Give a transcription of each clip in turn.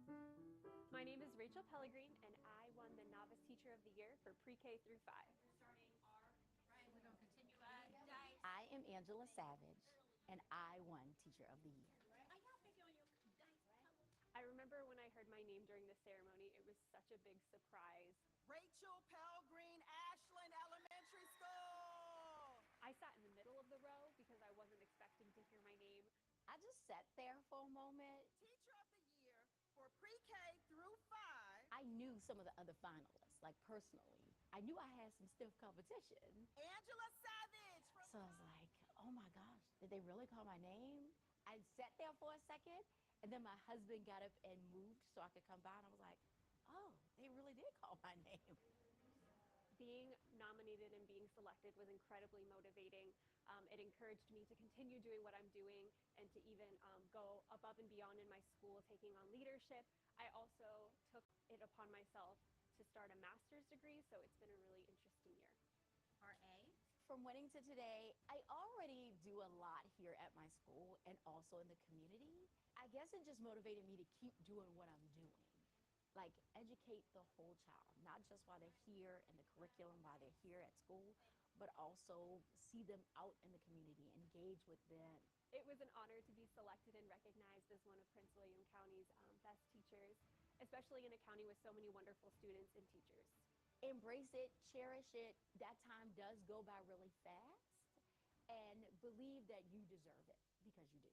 My name is Rachel Pellegrin, and I won the Novice Teacher of the Year for pre-K through 5. I am Angela Savage, and I won Teacher of the Year. I remember when I heard my name during the ceremony, it was such a big surprise. Rachel Pellegrin, Ashland Elementary School. I sat in the middle of the row because I wasn't expecting to hear my name. I just sat there for a moment. Teacher of the Year for pre-K through 5. I knew some of the other finalists, like personally. I knew I had some stiff competition. Angela Savage. So I was like, oh my gosh, did they really call my name? I sat there for a second, and then my husband got up and moved so I could come by, and I was like, oh, they really did call my name. Being nominated and being selected was incredibly motivating. It encouraged me to continue doing what I'm doing and to even go above and beyond in my school, taking on leadership. I also took it upon myself to start a master's degree, so it's been a really interesting year. RA. From winning to today, I already do a lot here at my school and also in the community. I guess it just motivated me to keep doing what I'm doing. Like, educate the whole child, not just while they're here in the curriculum, while they're here at school, but also see them out in the community, engage with them. It was an honor to be selected and recognized as one of Prince William County's best teachers, especially in a county with so many wonderful students and teachers. Embrace it, cherish it. That time does go by really fast, and believe that you deserve it because you do.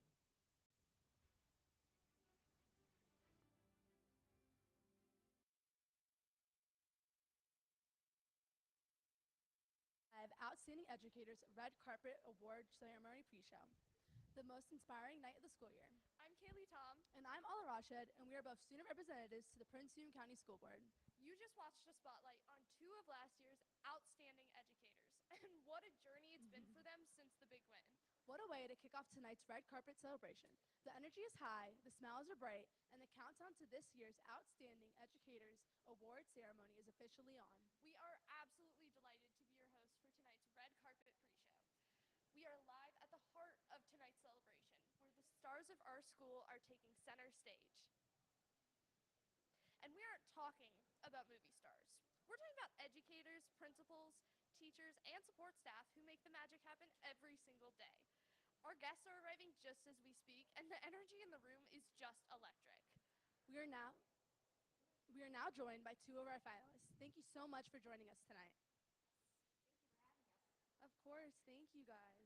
Outstanding Educators Red Carpet Award Ceremony Pre-Show, the most inspiring night of the school year. I'm Kaylee Tom. And I'm Ala Rashid, and we are both student representatives to the Prince William County School Board. You just watched a spotlight on two of last year's outstanding educators, and what a journey it's been for them since the big win. What a way to kick off tonight's red carpet celebration. The energy is high, the smiles are bright, and the countdown to this year's Outstanding Educators Award ceremony is officially on. We are absolutely delighted to be your host for tonight's red carpet pre-show. We are live at the heart of tonight's celebration, where the stars of our school are taking center stage. And we aren't talking about movie stars. We're talking about educators, principals, teachers, and support staff who make the magic happen every single day. Our guests are arriving just as we speak, and the energy in the room is just electric. We are now joined by two of our finalists. Thank you so much for joining us tonight. Of course, thank you guys.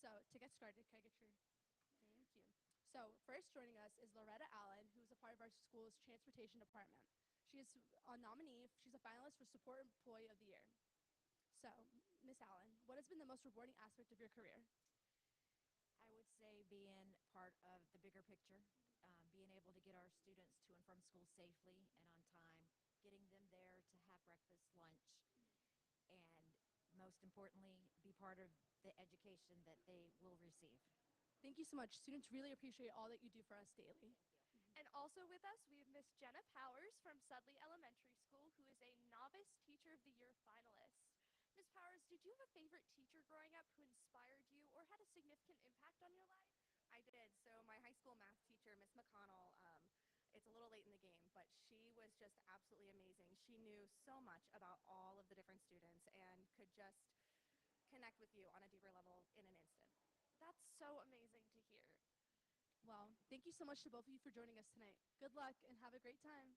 So, to get started, can I get your, thank you. So, first joining us is Loretta Allen, who is a part of our school's transportation department. She is a nominee, she's a finalist for Support Employee of the Year. So, Miss Allen, what has been the most rewarding aspect of your career? I would say being part of the bigger picture, being able to get our students to and from school safely and on time, getting them there to have breakfast, lunch, and most importantly, be part of the education that they will receive. Thank you so much. Students really appreciate all that you do for us daily. And also with us, we have Miss Jenna Powers from Sudley Elementary School, who is a Novice Teacher of the Year finalist. Ms. Powers, did you have a favorite teacher growing up who inspired you or had a significant impact on your life? I did. So my high school math teacher, Miss McConnell, it's a little late in the game, but she was just absolutely amazing. She knew so much about all of the different students and could just connect with you on a deeper level in an instant. That's so amazing to hear. Well, thank you so much to both of you for joining us tonight. Good luck and have a great time.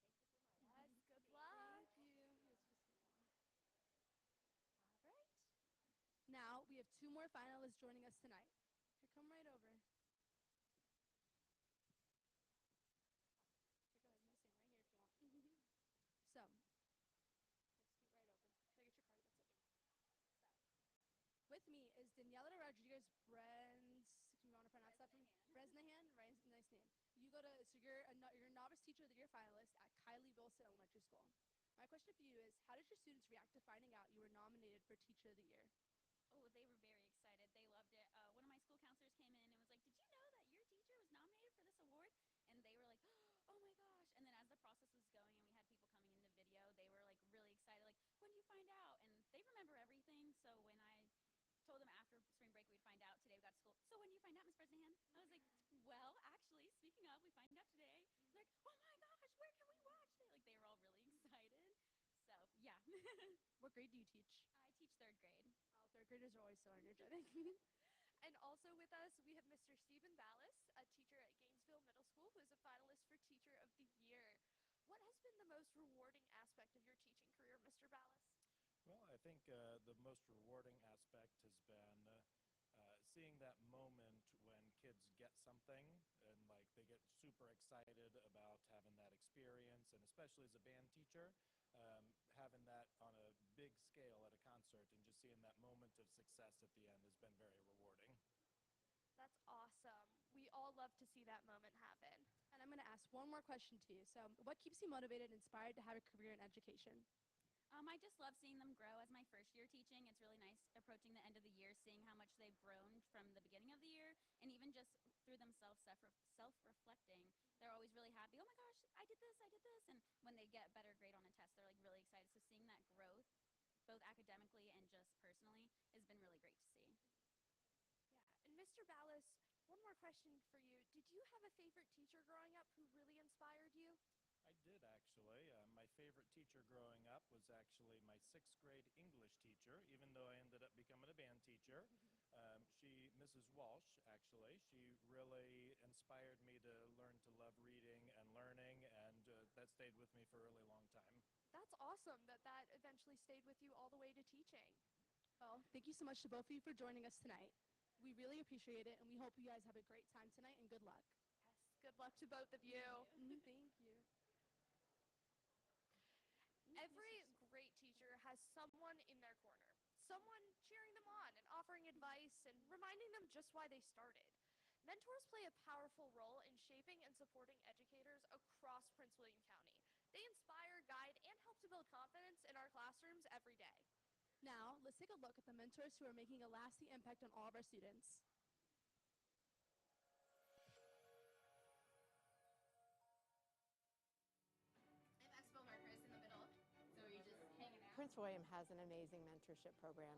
Yes, good luck. Thank you. All right. Now we have two more finalists joining us tonight. Here, come right over. Here, go ahead, Miss Sam, right here if you want. So, scoot right over. Can I get your card? That's okay. So, with me is Daniela Rodriguez Brenz. Can you want to pronounce that for me? Bresnahan. Right, nice name. You go to, so you're a Novice Teacher of the Year finalist at Kylie Wilson Elementary School. My question for you is, how did your students react to finding out you were nominated for Teacher of the Year? Oh, they were very excited. They loved it. One of my school counselors came in and was like, did you know that your teacher was nominated for this award? And they were like, oh my gosh. And then as the process was going and we had people coming in the video, they were like really excited, like, when do you find out? And they remember everything. So when I told them after spring break we'd find out, today we got to school, so when do you find out, Miss Bresnahan? I was like, well, actually, speaking of, we find What grade do you teach? I teach third grade. Oh, third graders are always so energetic. And also with us, we have Mr. Stephen Ballas, a teacher at Gainesville Middle School, who is a finalist for Teacher of the Year. What has been the most rewarding aspect of your teaching career, Mr. Ballas? Well, I think the most rewarding aspect has been seeing that moment when kids get something and like they get super excited about having that experience, and especially as a band teacher, having that on a big scale at a concert and just seeing that moment of success at the end has been very rewarding. That's awesome. We all love to see that moment happen. And I'm going to ask one more question to you. So, what keeps you motivated and inspired to have a career in education? I just love seeing them grow as my first year teaching. It's really nice approaching the end of the year, seeing how much they've grown from the beginning of the year, and even just through themselves self-reflecting. They're always really happy. Oh my gosh, I did this, I did this. And when they get a better grade on a test, they're like really excited. So seeing that growth, both academically and just personally, has been really great to see. Yeah. And Mr. Ballas, one more question for you. Did you have a favorite teacher growing up who really inspired you? I did actually. My favorite teacher growing up was actually my sixth grade English teacher, even though I ended up becoming a band teacher. Mrs. Walsh, actually, she really inspired me to learn to love reading and learning, and that stayed with me for a really long time. That's awesome that that eventually stayed with you all the way to teaching. Well, thank you so much to both of you for joining us tonight. We really appreciate it, and we hope you guys have a great time tonight, and good luck. Yes, good luck to both of you. Thank you. Every great teacher has someone in their corner, someone cheering them on and offering advice and reminding them just why they started. Mentors play a powerful role in shaping and supporting educators across Prince William County. They inspire, guide, and help to build confidence in our classrooms every day. Now, let's take a look at the mentors who are making a lasting impact on all of our students. I'm Expo Markers in the middle, so you're just hanging out. Prince William has an amazing mentorship program.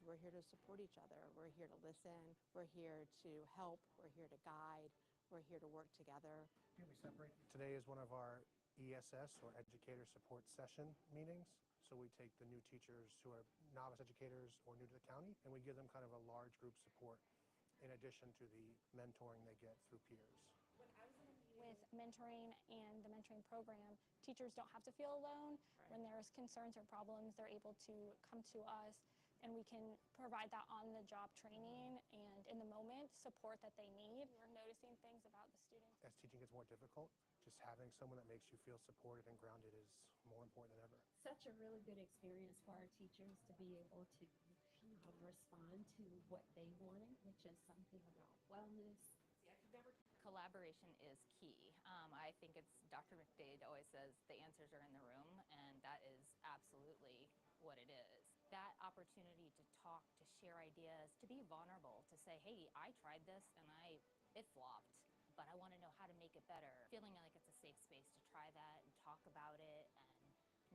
We're here to support each other. We're here to listen. We're here to help. We're here to guide. We're here to work together. Here we separate. Today is one of our ESS, or Educator Support Session meetings. So we take the new teachers who are novice educators or new to the county, and we give them kind of a large group support in addition to the mentoring they get through peers. With mentoring and the mentoring program, teachers don't have to feel alone. Right. When there's concerns or problems, they're able to come to us, and we can provide that on-the-job training and in the moment support that they need. We're noticing things about the students. As teaching gets more difficult, just having someone that makes you feel supported and grounded is more important than ever. Such a really good experience for our teachers to be able to respond to what they wanted, which is something about wellness. Collaboration is key. I think it's Dr. McDade always says the answers are in the room, and that is absolutely what it is. That opportunity to talk, to share ideas, to be vulnerable, to say, hey, I tried this and it flopped, but I want to know how to make it better. Feeling like it's a safe space to try that and talk about it, and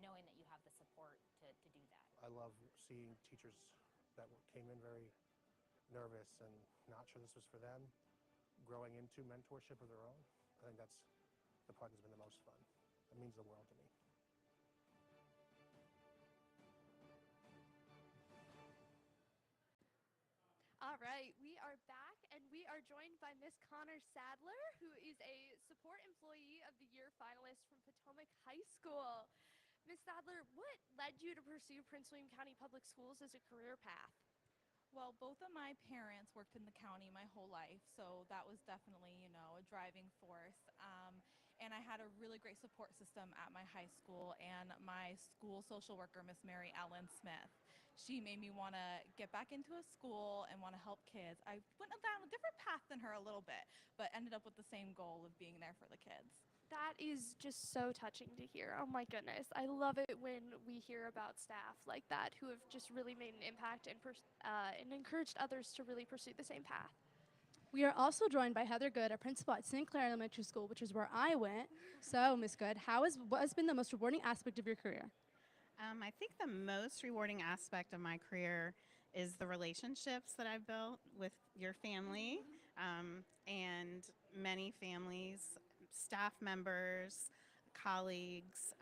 knowing that you have the support to do that. I love seeing teachers that came in very nervous and not sure this was for them, growing into mentorship of their own. I think that's the part that's been the most fun. It means the world to me. All right, we are back, and we are joined by Miss Connor Sadler, who is a Support Employee of the Year finalist from Potomac High School. Miss Sadler, what led you to pursue Prince William County Public Schools as a career path? Well, both of my parents worked in the county my whole life, so that was definitely, a driving force. And I had a really great support system at my high school, and my school social worker, Miss Mary Ellen Smith, she made me want to get back into a school and want to help kids. I went down a different path than her a little bit, but ended up with the same goal of being there for the kids. That is just so touching to hear. Oh my goodness. I love it when we hear about staff like that who have just really made an impact and encouraged others to really pursue the same path. We are also joined by Heather Good, a principal at St. Clair Elementary School, which is where I went. So, Ms. Good, what has been the most rewarding aspect of your career? I think the most rewarding aspect of my career is the relationships that I've built with your family, and many families, staff members, colleagues.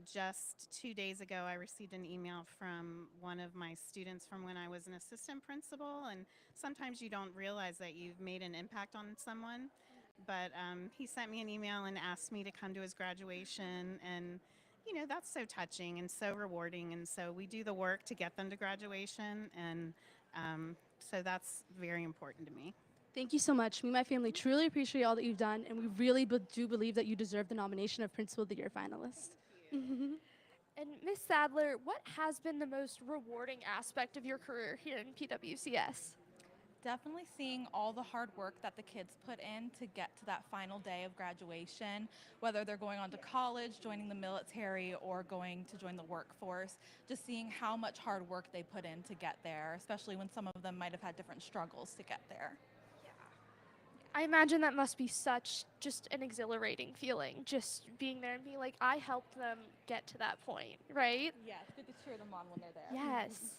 just 2 days ago, I received an email from one of my students from when I was an assistant principal. And sometimes you don't realize that you've made an impact on someone. But he sent me an email and asked me to come to his graduation. And, that's so touching and so rewarding. And so we do the work to get them to graduation. And so that's very important to me. Thank you so much. Me and my family truly appreciate all that you've done, and we really do believe that you deserve the nomination of Principal of the Year finalist. And Miss Sadler, what has been the most rewarding aspect of your career here in PWCS? Definitely seeing all the hard work that the kids put in to get to that final day of graduation, whether they're going on to college, joining the military, or going to join the workforce. Just seeing how much hard work they put in to get there, especially when some of them might have had different struggles to get there. I imagine that must be such just an exhilarating feeling, just being there and being like, I helped them get to that point, right? Yeah, it's good to cheer them on when they're there. Yes.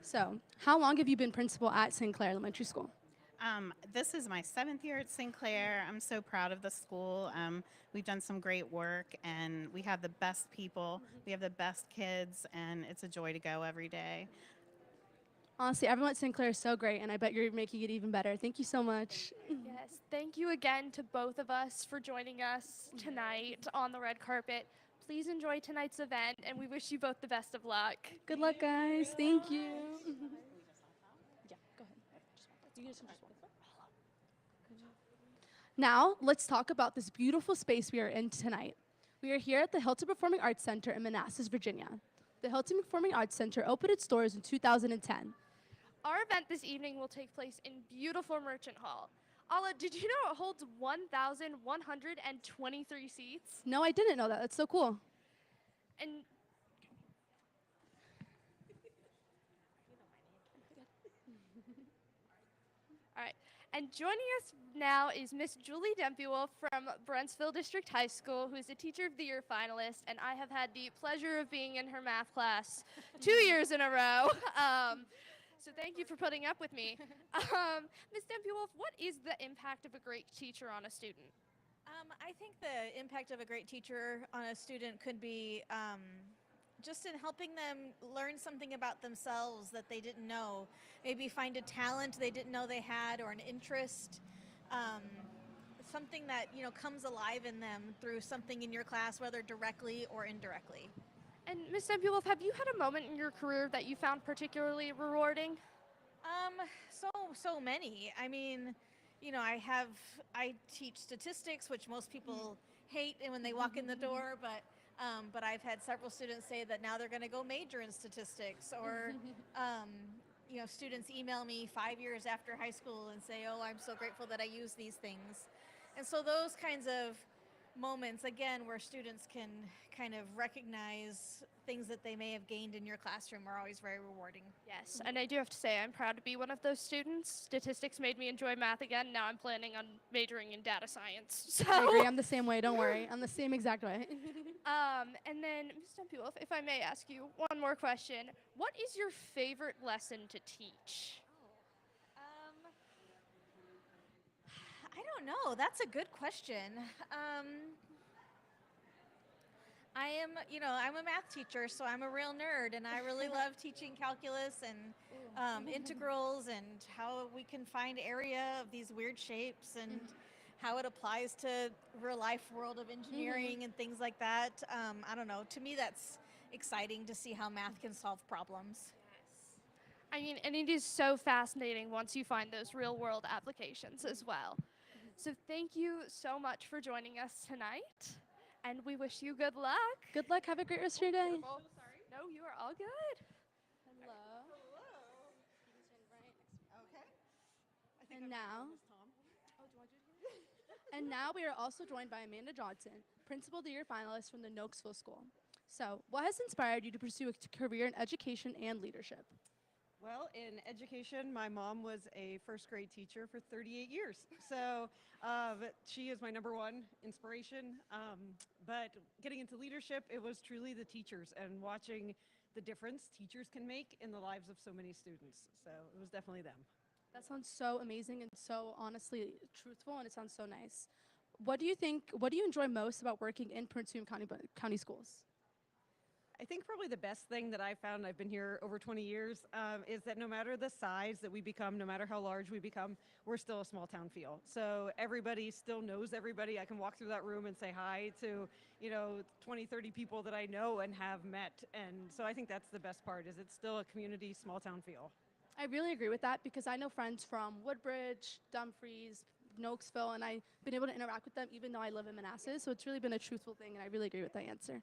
So, how long have you been principal at St. Clair Elementary School? This is my 7th year at St. Clair. I'm so proud of the school. We've done some great work, and we have the best people. We have the best kids, and it's a joy to go every day. Honestly, everyone at St. Clair is so great, and I bet you're making it even better. Thank you so much. Yes, thank you again to both of us for joining us tonight on the red carpet. Please enjoy tonight's event, and we wish you both the best of luck. Good luck, guys. Thank you. Yeah, go ahead. You just one. Now, let's talk about this beautiful space we are in tonight. We are here at the Hilton Performing Arts Center in Manassas, Virginia. The Hilton Performing Arts Center opened its doors in 2010. Our event this evening will take place in beautiful Merchant Hall. Ala, did you know it holds 1,123 seats? No, I didn't know that. That's so cool. And all right. And joining us now is Miss Julie Dempuel from Brentsville District High School, who is a Teacher of the Year finalist, and I have had the pleasure of being in her math class 2 years in a row. So thank you for putting up with me. Ms. Dempuel, what is the impact of a great teacher on a student? I think the impact of a great teacher on a student could be just in helping them learn something about themselves that they didn't know. Maybe find a talent they didn't know they had, or an interest, something that comes alive in them through something in your class, whether directly or indirectly. And Ms. Dempuel, have you had a moment in your career that you found particularly rewarding? So many. I mean, I teach statistics, which most people hate when they walk in the door, but I've had several students say that now they're going to go major in statistics, or students email me 5 years after high school and say, oh, I'm so grateful that I use these things. And so those kinds of moments, again, where students can kind of recognize things that they may have gained in your classroom are always very rewarding. Yes, and I do have to say I'm proud to be one of those students. Statistics made me enjoy math again. Now I'm planning on majoring in data science. So. I agree. I'm the same way. Don't worry. I'm the same exact way. And then, Ms. Dempuel, if I may ask you one more question. What is your favorite lesson to teach? I don't know. That's a good question. I'm a math teacher, so I'm a real nerd, and I really love teaching calculus and integrals and how we can find area of these weird shapes and how it applies to real life world of engineering and things like that. I don't know. To me, that's exciting to see how math can solve problems. I mean, and it is so fascinating once you find those real world applications as well. So thank you so much for joining us tonight, and we wish you good luck. Good luck. Have a great rest of your day. Oh, sorry. No, you are all good. Hello. And now, we are also joined by Amanda Johnson, Principal of the Year finalist from the Noakesville School. So, what has inspired you to pursue a career in education and leadership? Well, in education, my mom was a first grade teacher for 38 years. So she is my number one inspiration. But getting into leadership, it was truly the teachers and watching the difference teachers can make in the lives of so many students. So it was definitely them. That sounds so amazing and so honestly truthful, and it sounds so nice. What do you think? What do you enjoy most about working in Prince William County schools? I think probably the best thing that I found, I've been here over 20 years, is that no matter the size that we become, no matter how large we become, we're still a small town feel. So everybody still knows everybody. I can walk through that room and say hi to, 20, 30 people that I know and have met. And so I think that's the best part, is it's still a community, small town feel. I really agree with that because I know friends from Woodbridge, Dumfries, Nokesville, and I've been able to interact with them even though I live in Manassas. So it's really been a truthful thing, and I really agree with that answer.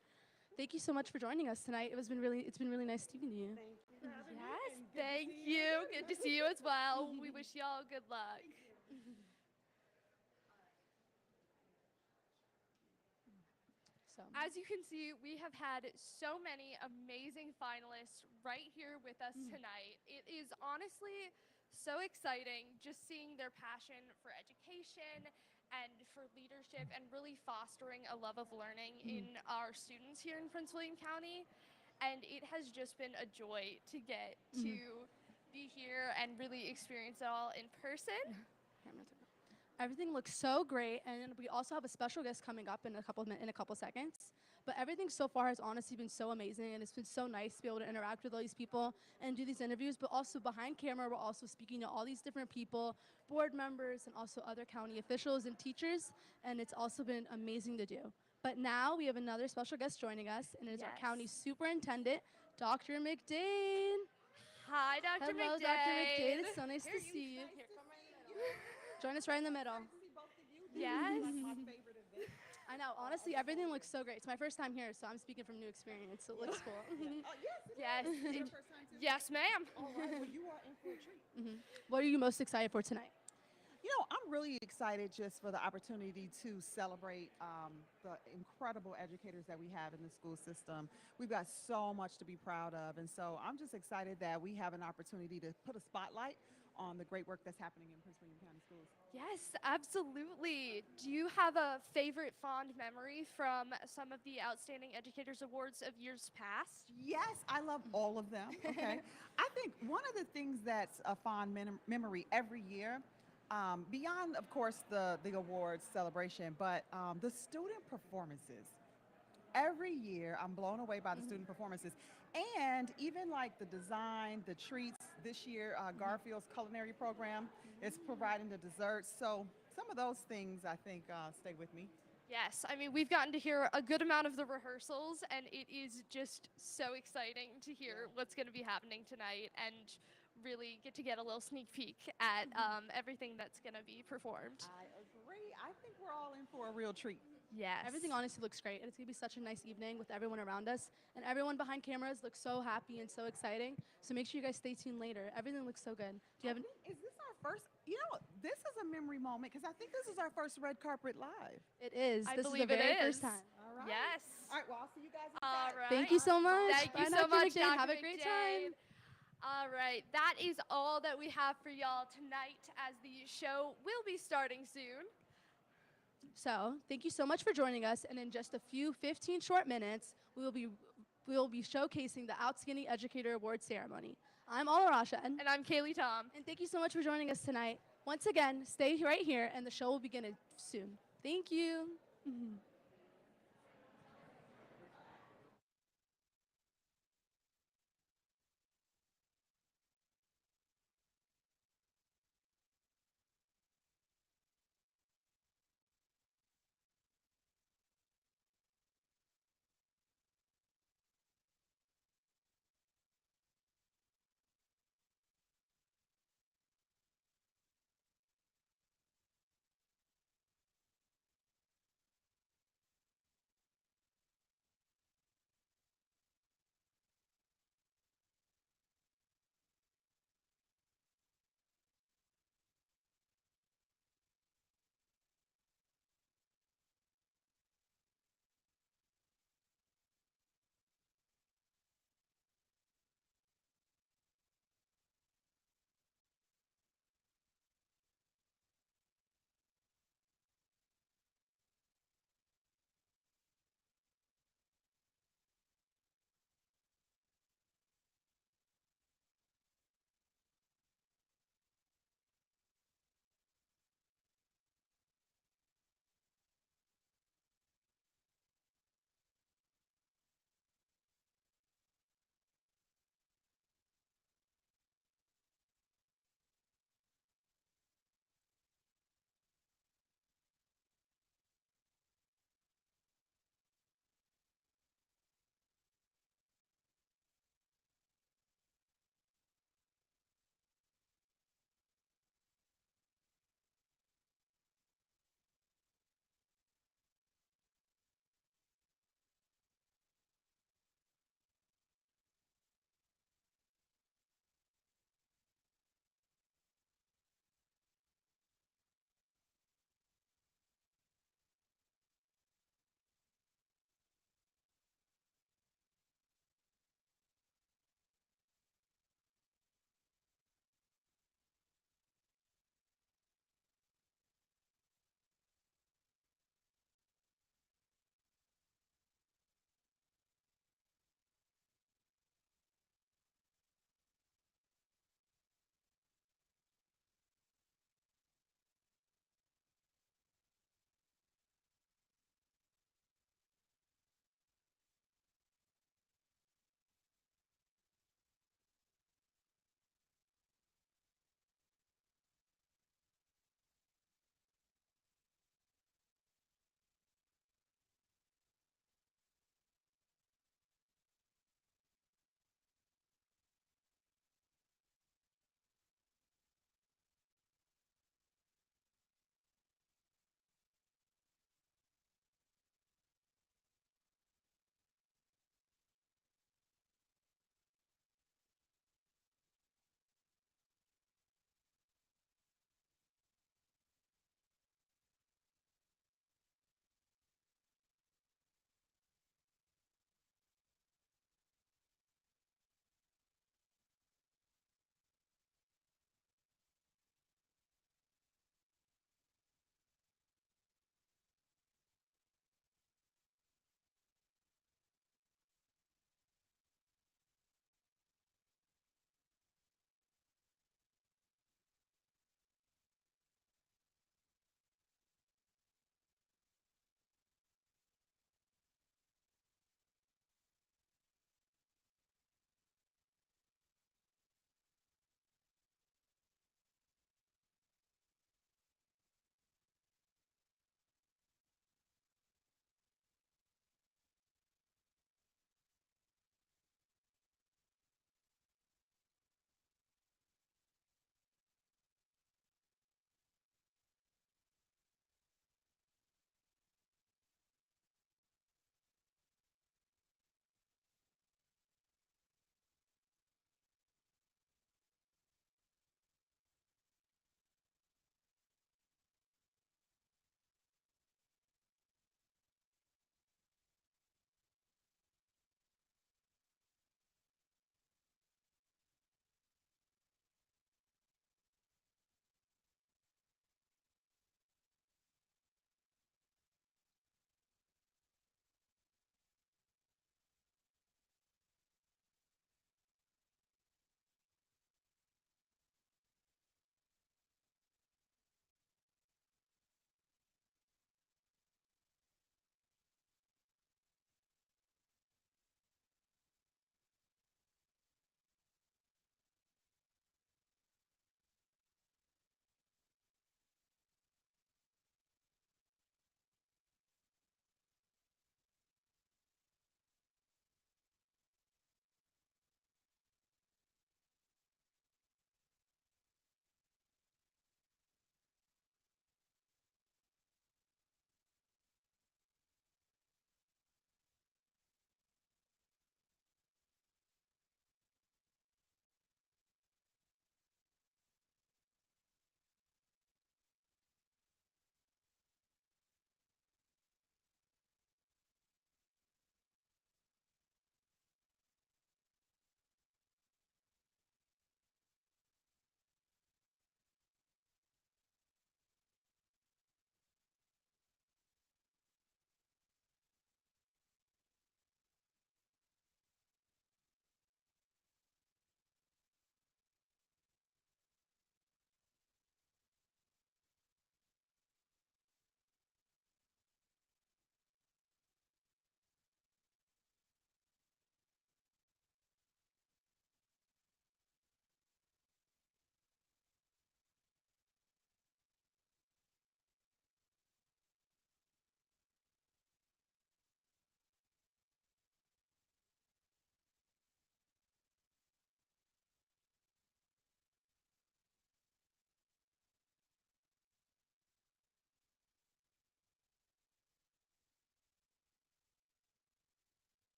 Thank you so much for joining us tonight. It's been really nice speaking to you. Yes, thank you. Good to see you as well. We wish y'all good luck. So, as you can see, we have had so many amazing finalists right here with us tonight. It is honestly so exciting just seeing their passion for education and for leadership and really fostering a love of learning in our students here in Prince William County. And it has just been a joy to get to be here and really experience it all in person. everything looks so great, and we also have a special guest coming up in a couple seconds. But everything so far has honestly been so amazing, and it's been so nice to be able to interact with all these people and do these interviews. But also behind camera, we're also speaking to all these different people, board members, and also other county officials and teachers, and it's also been amazing to do. But now we have another special guest joining us, and it is our county superintendent, Dr. McDade. Hi, Dr. Hello, McDade. Dr. McDade. It's so nice to see you. Join us right in the middle. Yes. I know. Honestly, everything looks so great. It's my first time here, so I'm speaking from new experience, so it looks cool. Yes. Yes, ma'am. All right, well, you are in for a treat. What are you most excited for tonight? I'm really excited just for the opportunity to celebrate the incredible educators that we have in the school system. We've got so much to be proud of, and so I'm just excited that we have an opportunity to put a spotlight on the great work that's happening in Prince William County Schools. Yes, absolutely. Do you have a favorite fond memory from some of the Outstanding Educators Awards of years past? Yes, I love all of them. Okay. I think one of the things that's a fond memory every year, beyond, of course, the awards celebration, but the student performances. Every year, I'm blown away by the student performances. And even like the design, the treats this year, Garfield's culinary program is providing the desserts. So some of those things, I think, stay with me. Yes, I mean, we've gotten to hear a good amount of the rehearsals, and it is just so exciting to hear what's going to be happening tonight and really get a little sneak peek at everything that's going to be performed. I agree. I think we're all in for a real treat. Yes. Everything honestly looks great. It's going to be such a nice evening with everyone around us. And everyone behind cameras looks so happy and so exciting. So make sure you guys stay tuned later. Everything looks so good. Is this our first? This is a memory moment because I think this is our first red carpet live. It is. I this believe is the very it is. first time. All right. Yes. All right, well, I'll see you guys All inside. right. Thank you so much. Thank you Bye, so Dr. much, McDade. Dr. Have a great McDade. time. All right, that is all that we have for y'all tonight as the show will be starting soon. So thank you so much for joining us. And in just a few 15 short minutes, we will be showcasing the Outstanding Educator Award ceremony. I'm Ala Rasha. And I'm Kaylee Tom. And thank you so much for joining us tonight. Once again, stay right here, and the show will begin soon. Thank you.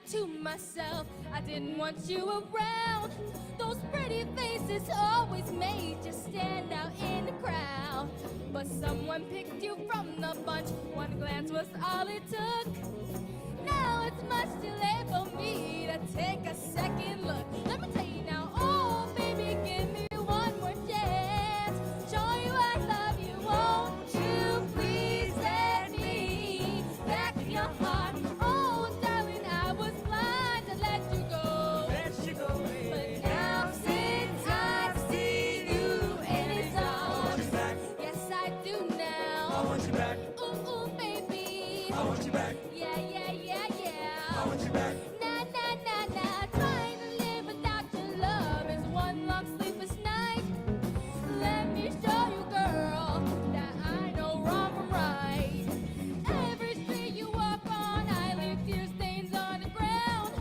to myself, I didn't want you around. Those pretty faces always made you stand out in the crowd. But someone picked you from the bunch, one glance was all it took. Now it's much too late for me to take a second look. Let me tell you now, oh baby, give me one more chance. Show you I love you, won't you please let me back in your heart. Oh darling, I was blind to let you go. But now since I see you and it's all, yes I do now. I want you back. Ooh, ooh, baby. I want you back. Yeah, yeah, yeah, yeah. I want you back. Nah, nah, nah, nah. Trying to live without your love is one long sleepless night. Let me show you, girl, that I know wrong from right. Every street you walk on, I leave tear stains on the ground.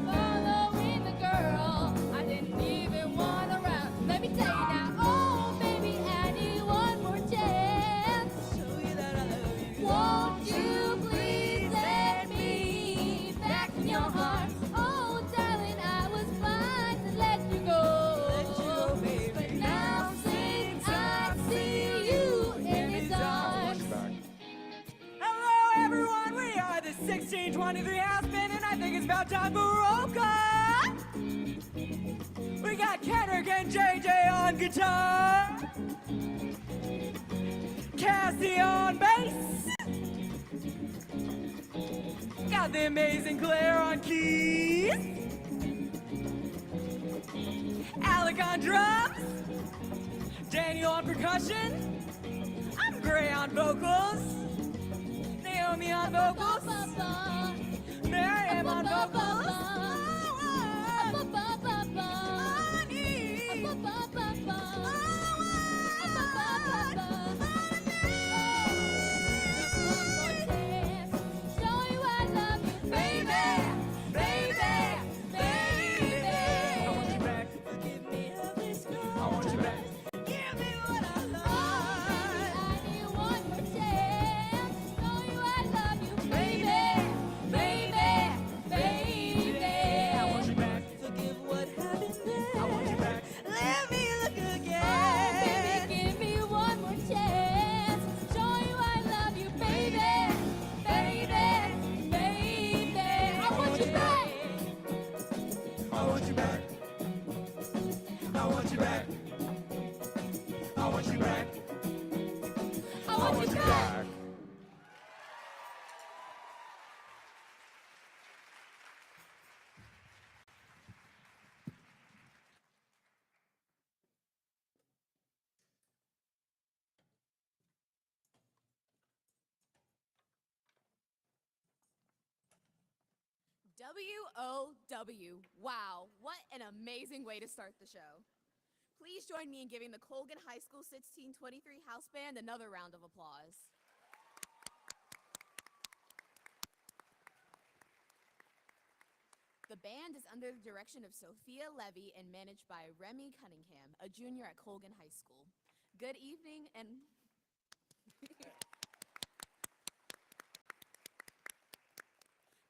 Following the girl I didn't even want around. Let me tell you now, oh baby, I need one more chance. Show you that I love you. Won't you please let me back in your heart? Oh darling, I was blind to let you go. But now since I see you in his arms. Hello, everyone. We are the 1623 House Band, and I think it's about time for roll call. We got Kendrick and JJ on guitar, Cassie on bass, got the amazing Claire on keys, Alec on drums, Daniel on percussion, I'm Gray on vocals, Naomi on vocals, Miriam on vocals, WOW. Wow, what an amazing way to start the show. Please join me in giving the Colgan High School 1623 House Band another round of applause. The band is under the direction of Sophia Levy and managed by Remy Cunningham, a junior at Colgan High School. Good evening and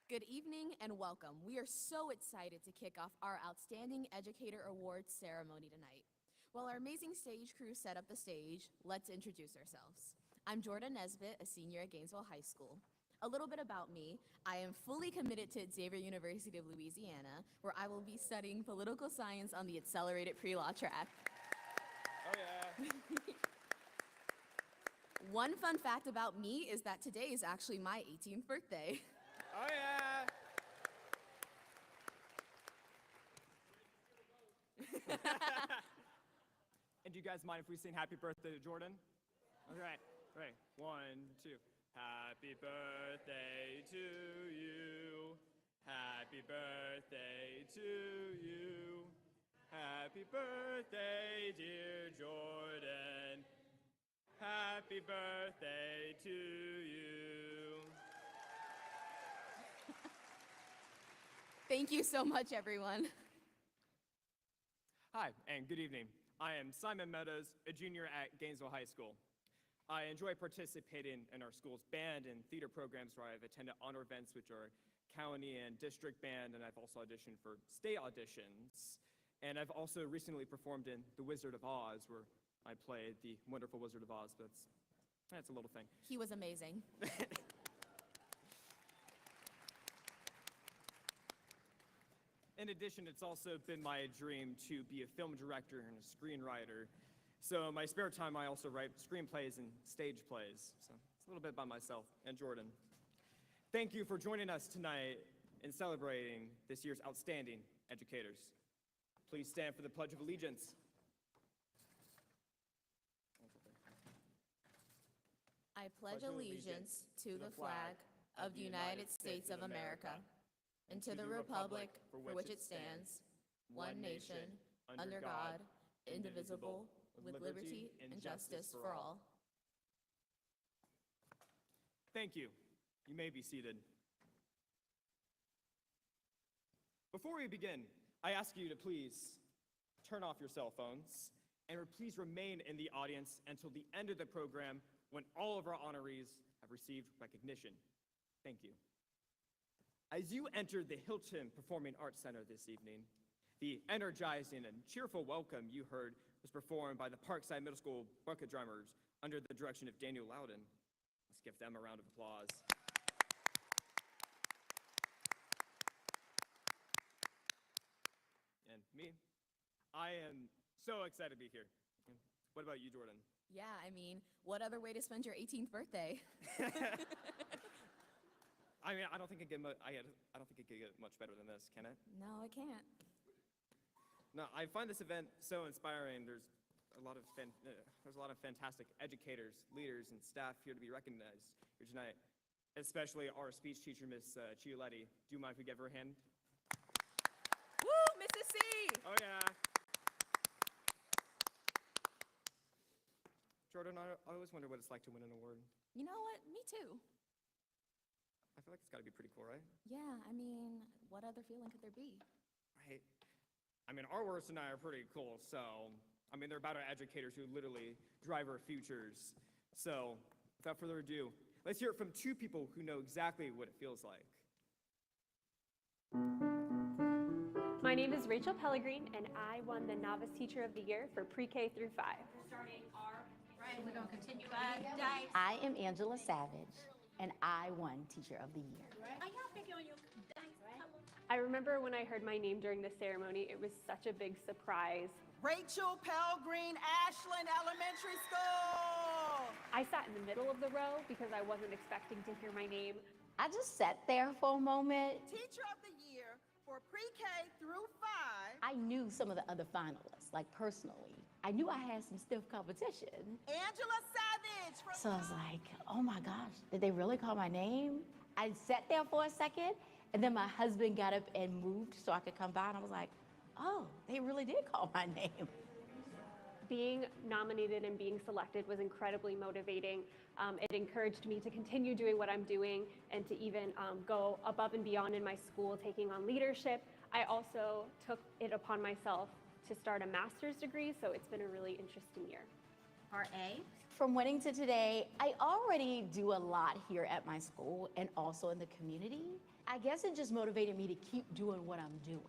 Good evening and welcome. We are so excited to kick off our Outstanding Educator Awards ceremony tonight. While our amazing stage crew set up the stage, let's introduce ourselves. I'm Jordan Nesbitt, a senior at Gainesville High School. A little bit about me, I am fully committed to Xavier University of Louisiana, where I will be studying political science on the accelerated pre-law track. Oh yeah. One fun fact about me is that today is actually my 18th birthday. Oh yeah. And do you guys mind if we sing happy birthday to Jordan? All right. Right. 1, 2. Happy birthday to you. Happy birthday to you. Happy birthday, dear Jordan. Happy birthday to you. Thank you so much, everyone. Hi, and good evening. I am Simon Meadows, a junior at Gainesville High School. I enjoy participating in our school's band and theater programs where I've attended honor events which are county and district band, and I've also auditioned for state auditions. And I've also recently performed in The Wizard of Oz, where I played the wonderful Wizard of Oz, but that's a little thing. He was amazing. In addition, it's also been my dream to be a film director and a screenwriter. So in my spare time, I also write screenplays and stage plays. So it's a little bit by myself and Jordan. Thank you for joining us tonight in celebrating this year's outstanding educators. Please stand for the Pledge of Allegiance. I pledge allegiance to the flag of the United States of America and to the republic for which it stands, one nation, under God, indivisible, with liberty and justice for all. Thank you. You may be seated. Before we begin, I ask you to please turn off your cell phones and please remain in the audience until the end of the program when all of our honorees have received recognition. Thank you. As you entered the Hilton Performing Arts Center this evening, the energizing and cheerful welcome you heard was performed by the Parkside Middle School bucket drummers under the direction of Daniel Loudon. Let's give them a round of applause. And me, I am so excited to be here. What about you, Jordan? Yeah, I mean, what other way to spend your 18th birthday? I mean, I don't think it could get much better than this, can it? No, I can't. No, I find this event so inspiring. There's a lot of fantastic educators, leaders, and staff here to be recognized here tonight, especially our speech teacher, Miss Chiuletti. Do you mind if we give her a hand? Woo, Mrs. C! Oh, yeah. Jordan, I always wonder what it's like to win an award. You know what? Me too. I feel like it's got to be pretty cool, right? Yeah, I mean, what other feeling could there be? Right. I mean, our words tonight are pretty cool, so, I mean, they're about our educators who literally drive our futures. So, without further ado, let's hear it from two people who know exactly what it feels like. My name is Rachel Pellegrin, and I won the Novice Teacher of the Year for pre-K through 5. We're going to continue. I am Angela Savage, and I won Teacher of the Year. I remember when I heard my name during the ceremony, it was such a big surprise. Rachel Pellegrin, Ashland Elementary School. I sat in the middle of the row because I wasn't expecting to hear my name. I just sat there for a moment. Teacher of the Year for pre-K through 5. I knew some of the other finalists, like personally. I knew I had some stiff competition. Angela Savage. So I was like, oh my gosh, did they really call my name? I sat there for a second, and then my husband got up and moved so I could come by, and I was like, oh, they really did call my name. Being nominated and being selected was incredibly motivating. It encouraged me to continue doing what I'm doing and to even go above and beyond in my school, taking on leadership. I also took it upon myself to start a master's degree, so it's been a really interesting year. Part A. From winning to today, I already do a lot here at my school and also in the community. I guess it just motivated me to keep doing what I'm doing.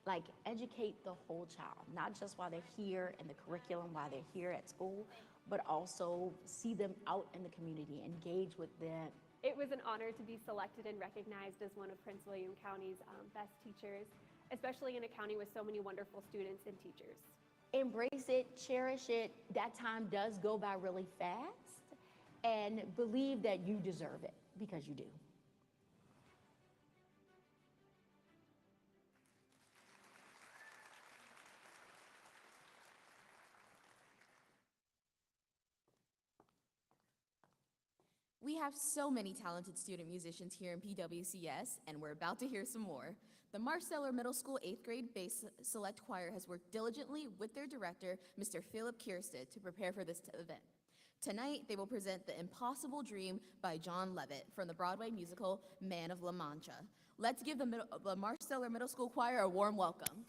Like, educate the whole child, not just while they're here in the curriculum, while they're here at school, but also see them out in the community, engage with them. It was an honor to be selected and recognized as one of Prince William County's best teachers, especially in a county with so many wonderful students and teachers. Embrace it, cherish it. That time does go by really fast, and believe that you deserve it, because you do. We have so many talented student musicians here in PWCS, and we're about to hear some more. The Marsteller Middle School 8th grade bass select choir has worked diligently with their director, Mr. Philip Kiersted, to prepare for this event. Tonight, they will present The Impossible Dream by John Levitt from the Broadway musical Man of La Mancha. Let's give the Marsteller Middle School choir a warm welcome.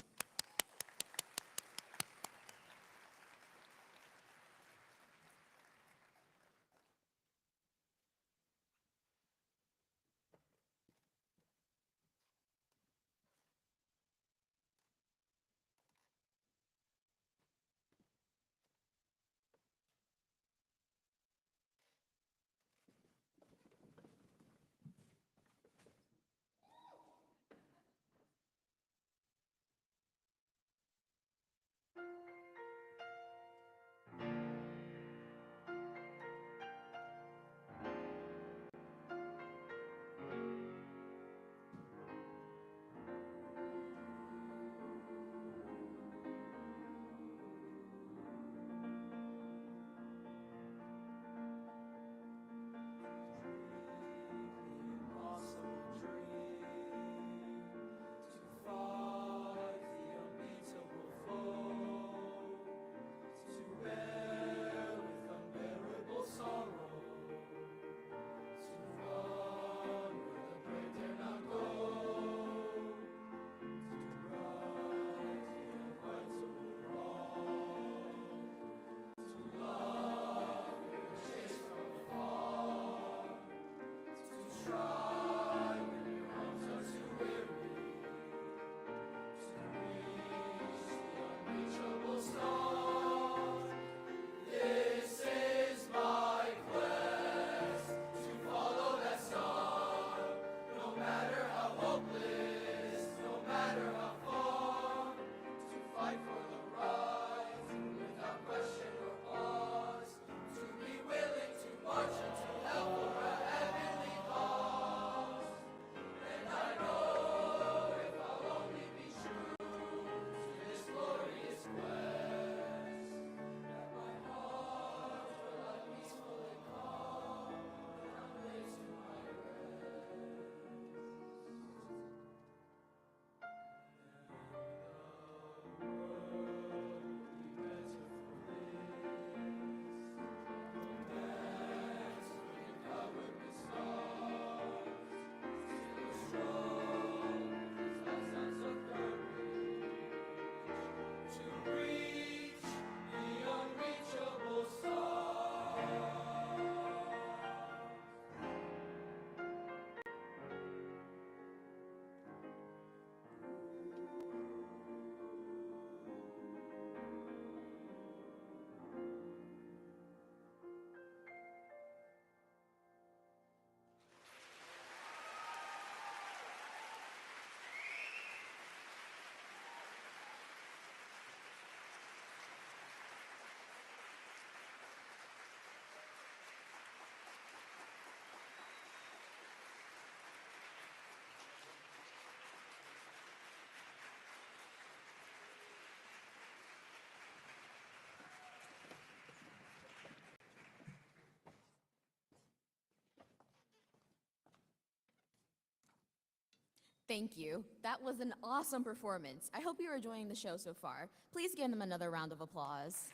Thank you. That was an awesome performance. I hope you're enjoying the show so far. Please give them another round of applause.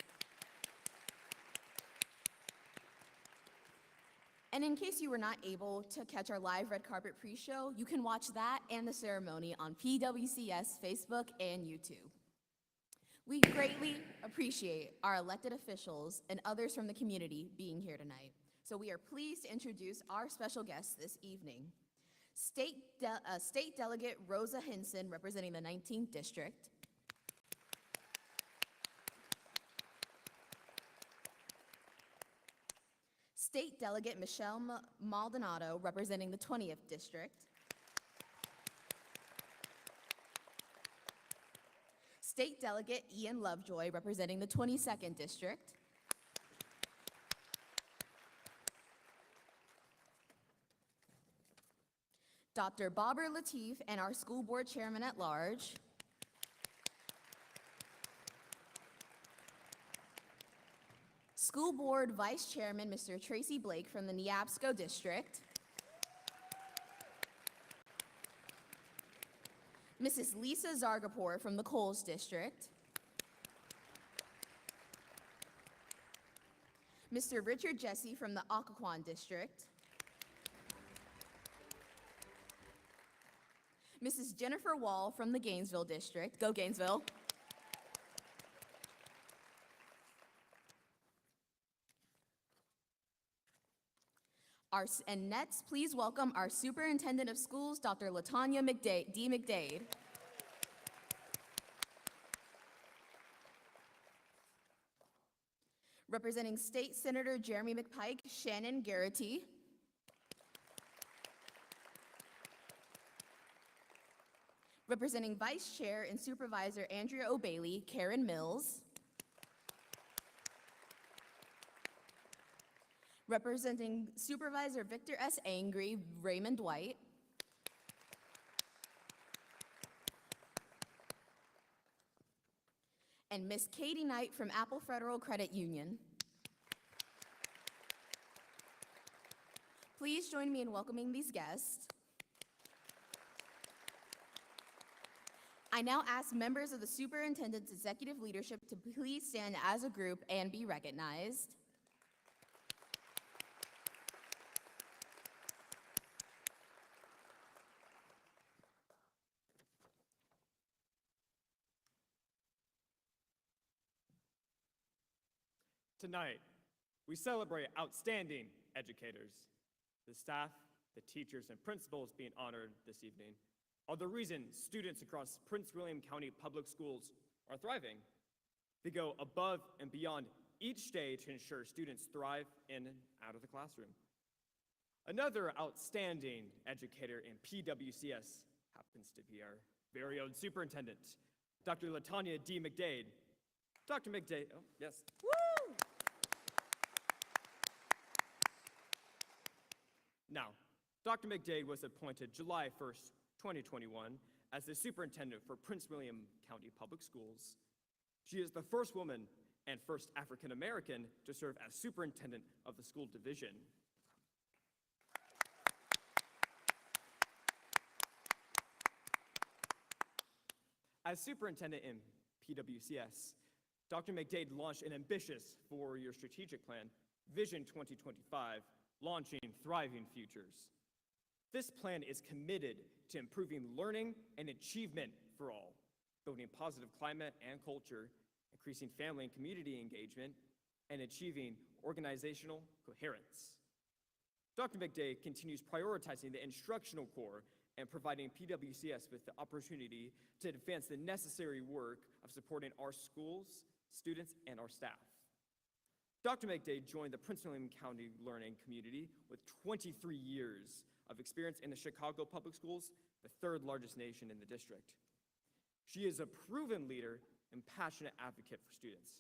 And in case you were not able to catch our live red carpet pre-show, you can watch that and the ceremony on PWCS Facebook and YouTube. We greatly appreciate our elected officials and others from the community being here tonight. So we are pleased to introduce our special guests this evening. State Delegate Rosa Hinson, representing the 19th District. State Delegate Michelle Maldonado, representing the 20th District. State Delegate Ian Lovejoy, representing the 22nd District. Dr. Babar Latif and our school board chairman at large. School board vice chairman, Mr. Tracy Blake from the Neabsco District. Mrs. Lisa Zargapur from the Coles District. Mr. Richard Jesse from the Occoquan District. Mrs. Jennifer Wall from the Gainesville District. Go Gainesville. And next, please welcome our Superintendent of Schools, Dr. Latanya D. McDade. Representing State Senator Jeremy McPike, Shannon Garrity. Representing Vice Chair and Supervisor Andrea O'Bailey, Karen Mills. Representing Supervisor Victor S. Angry, Raymond White. And Miss Katie Knight from Apple Federal Credit Union. Please join me in welcoming these guests. I now ask members of the Superintendent's executive leadership to please stand as a group and be recognized. Tonight, we celebrate outstanding educators. The staff, the teachers, and principals being honored this evening are the reason students across Prince William County Public Schools are thriving. They go above and beyond each day to ensure students thrive in and out of the classroom. Another outstanding educator in PWCS happens to be our very own superintendent, Dr. Latanya D. McDade. Dr. McDade, oh, yes. Woo! Now, Dr. McDade was appointed July 1st, 2021 as the superintendent for Prince William County Public Schools. She is the first woman and first African American to serve as superintendent of the school division. As superintendent in PWCS, Dr. McDade launched an ambitious four-year strategic plan, Vision 2025, launching Thriving Futures. This plan is committed to improving learning and achievement for all, building positive climate and culture, increasing family and community engagement, and achieving organizational coherence. Dr. McDade continues prioritizing the instructional core and providing PWCS with the opportunity to advance the necessary work of supporting our schools, students, and our staff. Dr. McDade joined the Prince William County learning community with 23 years of experience in the Chicago Public Schools, the third largest nation in the district. She is a proven leader and passionate advocate for students.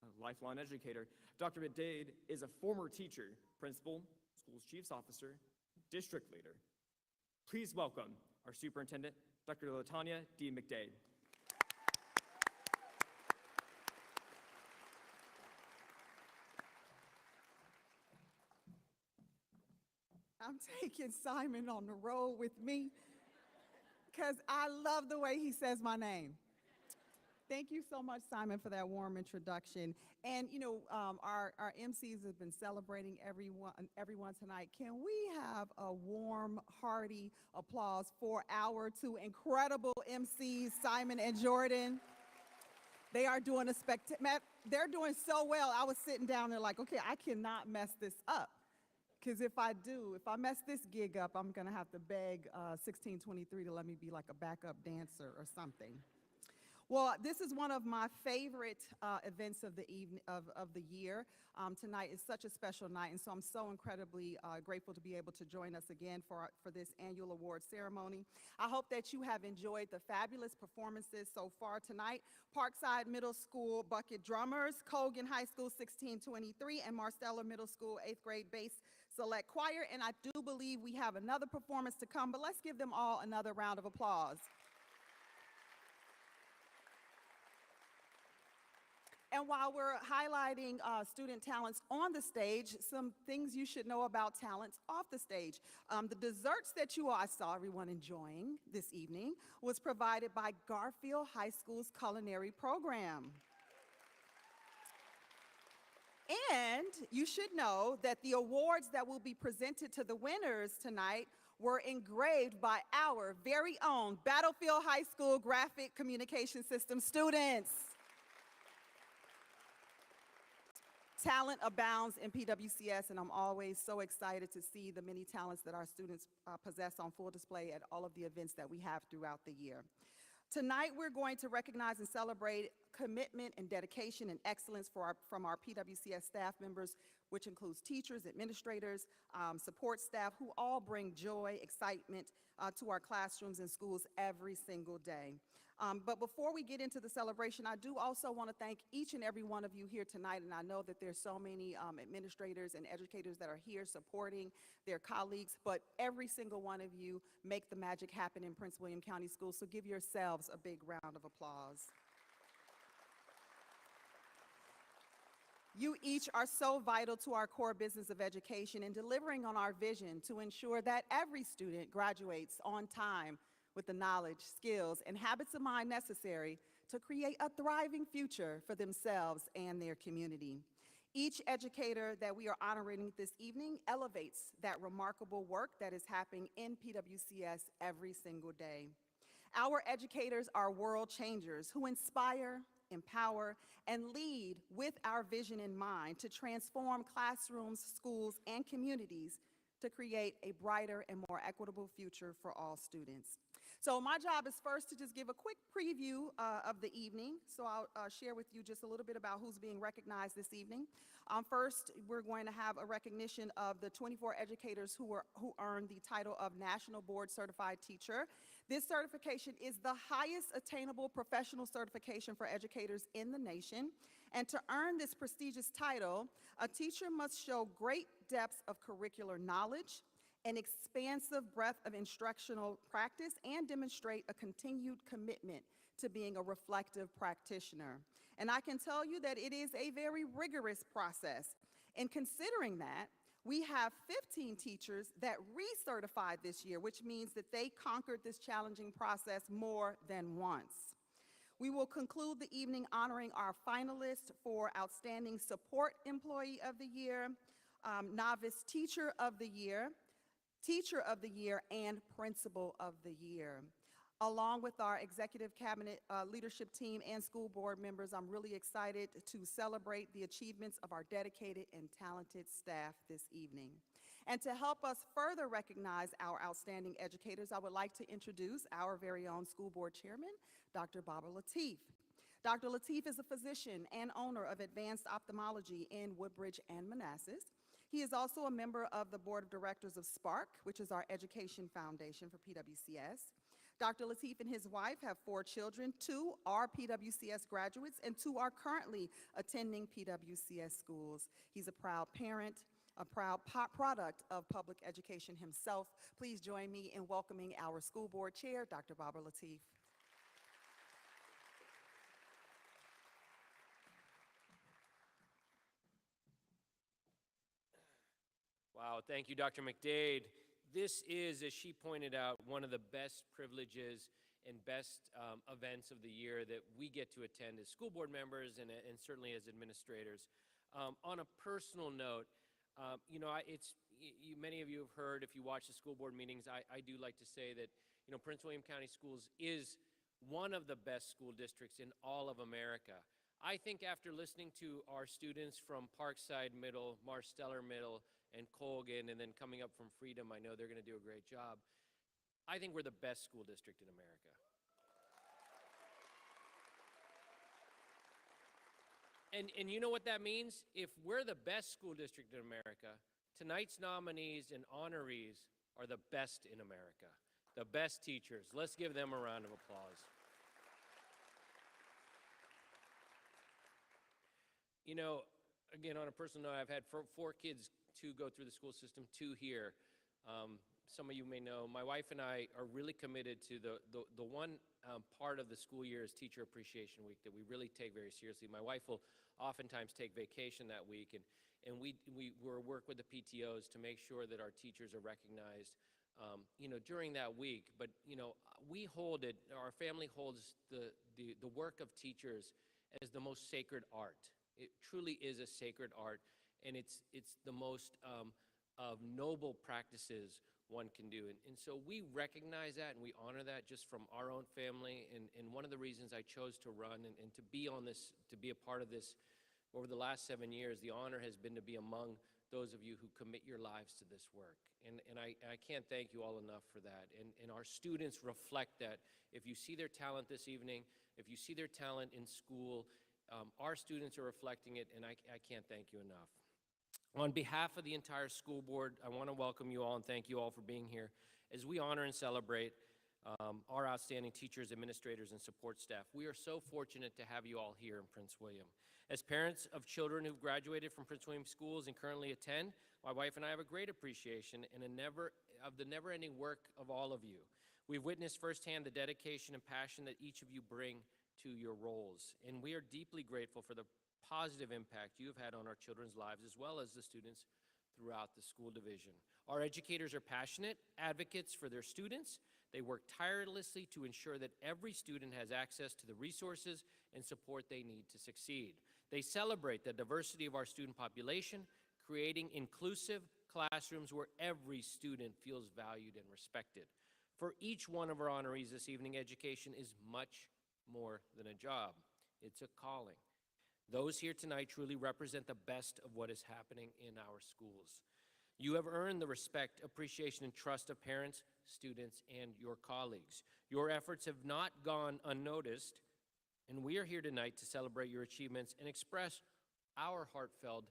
A lifelong educator, Dr. McDade is a former teacher, principal, school's chief's officer, district leader. Please welcome our superintendent, Dr. Latanya D. McDade. I'm taking Simon on the road with me. because I love the way he says my name. Thank you so much, Simon, for that warm introduction. And you know, our MCs have been celebrating everyone tonight. Can we have a warm, hearty applause for our two incredible MCs, Simon and Jordan? They are doing they're doing so well. I was sitting down there like, okay, I cannot mess this up. Because if I mess this gig up, I'm gonna have to beg 1623 to let me be like a backup dancer or something. Well, this is one of my favorite events of the evening of the year. Tonight is such a special night, and so I'm so incredibly grateful to be able to join us again for this annual award ceremony. I hope that you have enjoyed the fabulous performances so far tonight. Parkside Middle School Bucket Drummers, Colgan High School 1623, and Marsteller Middle School 8th grade bass select choir. And I do believe we have another performance to come, but let's give them all another round of applause. And while we're highlighting student talents on the stage, some things you should know about talents off the stage. The desserts that I saw everyone enjoying this evening was provided by Garfield High School's culinary program. And you should know that the awards that will be presented to the winners tonight were engraved by our very own Battlefield High School Graphic Communication System students. Talent abounds in PWCS, and I'm always so excited to see the many talents that our students possess on full display at all of the events that we have throughout the year. Tonight, we're going to recognize and celebrate commitment and dedication and excellence from our PWCS staff members, which includes teachers, administrators, support staff, who all bring joy, excitement to our classrooms and schools every single day. But before we get into the celebration, I do also want to thank each and every one of you here tonight, and I know that there's so many administrators and educators that are here supporting their colleagues, but every single one of you make the magic happen in Prince William County Schools, so give yourselves a big round of applause. You each are so vital to our core business of education and delivering on our vision to ensure that every student graduates on time with the knowledge, skills, and habits of mind necessary to create a thriving future for themselves and their community. Each educator that we are honoring this evening elevates that remarkable work that is happening in PWCS every single day. Our educators are world changers who inspire, empower, and lead with our vision in mind to transform classrooms, schools, and communities to create a brighter and more equitable future for all students. So my job is first to just give a quick preview of the evening. So I'll share with you just a little bit about who's being recognized this evening. First, we're going to have a recognition of the 24 educators who earned the title of National Board Certified Teacher. This certification is the highest attainable professional certification for educators in the nation. And to earn this prestigious title, a teacher must show great depths of curricular knowledge, an expansive breadth of instructional practice, and demonstrate a continued commitment to being a reflective practitioner. And I can tell you that it is a very rigorous process. And considering that, we have 15 teachers that recertified this year, which means that they conquered this challenging process more than once. We will conclude the evening honoring our finalists for Outstanding Support Employee of the Year, Novice Teacher of the Year, and Principal of the Year. Along with our Executive Cabinet leadership team and school board members, I'm really excited to celebrate the achievements of our dedicated and talented staff this evening. And to help us further recognize our outstanding educators, I would like to introduce our very own school board chairman, Dr. Baba Latif. Dr. Latif is a physician and owner of Advanced Ophthalmology in Woodbridge and Manassas. He is also a member of the board of directors of SPARK, which is our education foundation for PWCS. Dr. Latif and his wife have 4 children. 2 are PWCS graduates and 2 are currently attending PWCS schools. He's a proud parent, a proud product of public education himself. Please join me in welcoming our school board chair, Dr. Baba Latif. Wow, thank you, Dr. McDade. this is, as she pointed out, one of the best privileges and best events of the year that we get to attend as school board members and certainly as administrators. On a personal note, you know, many of you have heard, if you watch the school board meetings, I do like to say that, you know, Prince William County Schools is one of the best school districts in all of America. I think after listening to our students from Parkside Middle, Marsteller Middle, and Colgan, and then coming up from Freedom, I know they're going to do a great job. I think we're the best school district in America. And you know what that means? If we're the best school district in America, tonight's nominees and honorees are the best in America, the best teachers. Let's give them a round of applause. You know, again, on a personal note, I've had four kids, 2 go through the school system, 2 here. Some of you may know, my wife and I are really committed to the one part of the school year is Teacher Appreciation Week that we really take very seriously. My wife will oftentimes take vacation that week, and we work with the PTOs to make sure that our teachers are recognized, you know, during that week. But, you know, we hold it, our family holds the work of teachers as the most sacred art. It truly is a sacred art, and it's the most of noble practices one can do. And so we recognize that and we honor that just from our own family. And one of the reasons I chose to run and to be on this, to be a part of this over the last 7 years, the honor has been to be among those of you who commit your lives to this work. And I can't thank you all enough for that. And our students reflect that. If you see their talent this evening, if you see their talent in school, our students are reflecting it, and I can't thank you enough. On behalf of the entire school board, I want to welcome you all and thank you all for being here as we honor and celebrate our outstanding teachers, administrators, and support staff. We are so fortunate to have you all here in Prince William. As parents of children who've graduated from Prince William schools and currently attend, my wife and I have a great appreciation and the never-ending work of all of you. We've witnessed firsthand the dedication and passion that each of you bring to your roles, and we are deeply grateful for the positive impact you have had on our children's lives as well as the students throughout the school division. Our educators are passionate advocates for their students. They work tirelessly to ensure that every student has access to the resources and support they need to succeed. They celebrate the diversity of our student population, creating inclusive classrooms where every student feels valued and respected. For each one of our honorees this evening, education is much more than a job. It's a calling. Those here tonight truly represent the best of what is happening in our schools. You have earned the respect, appreciation, and trust of parents, students, and your colleagues. Your efforts have not gone unnoticed, and we are here tonight to celebrate your achievements and express our heartfelt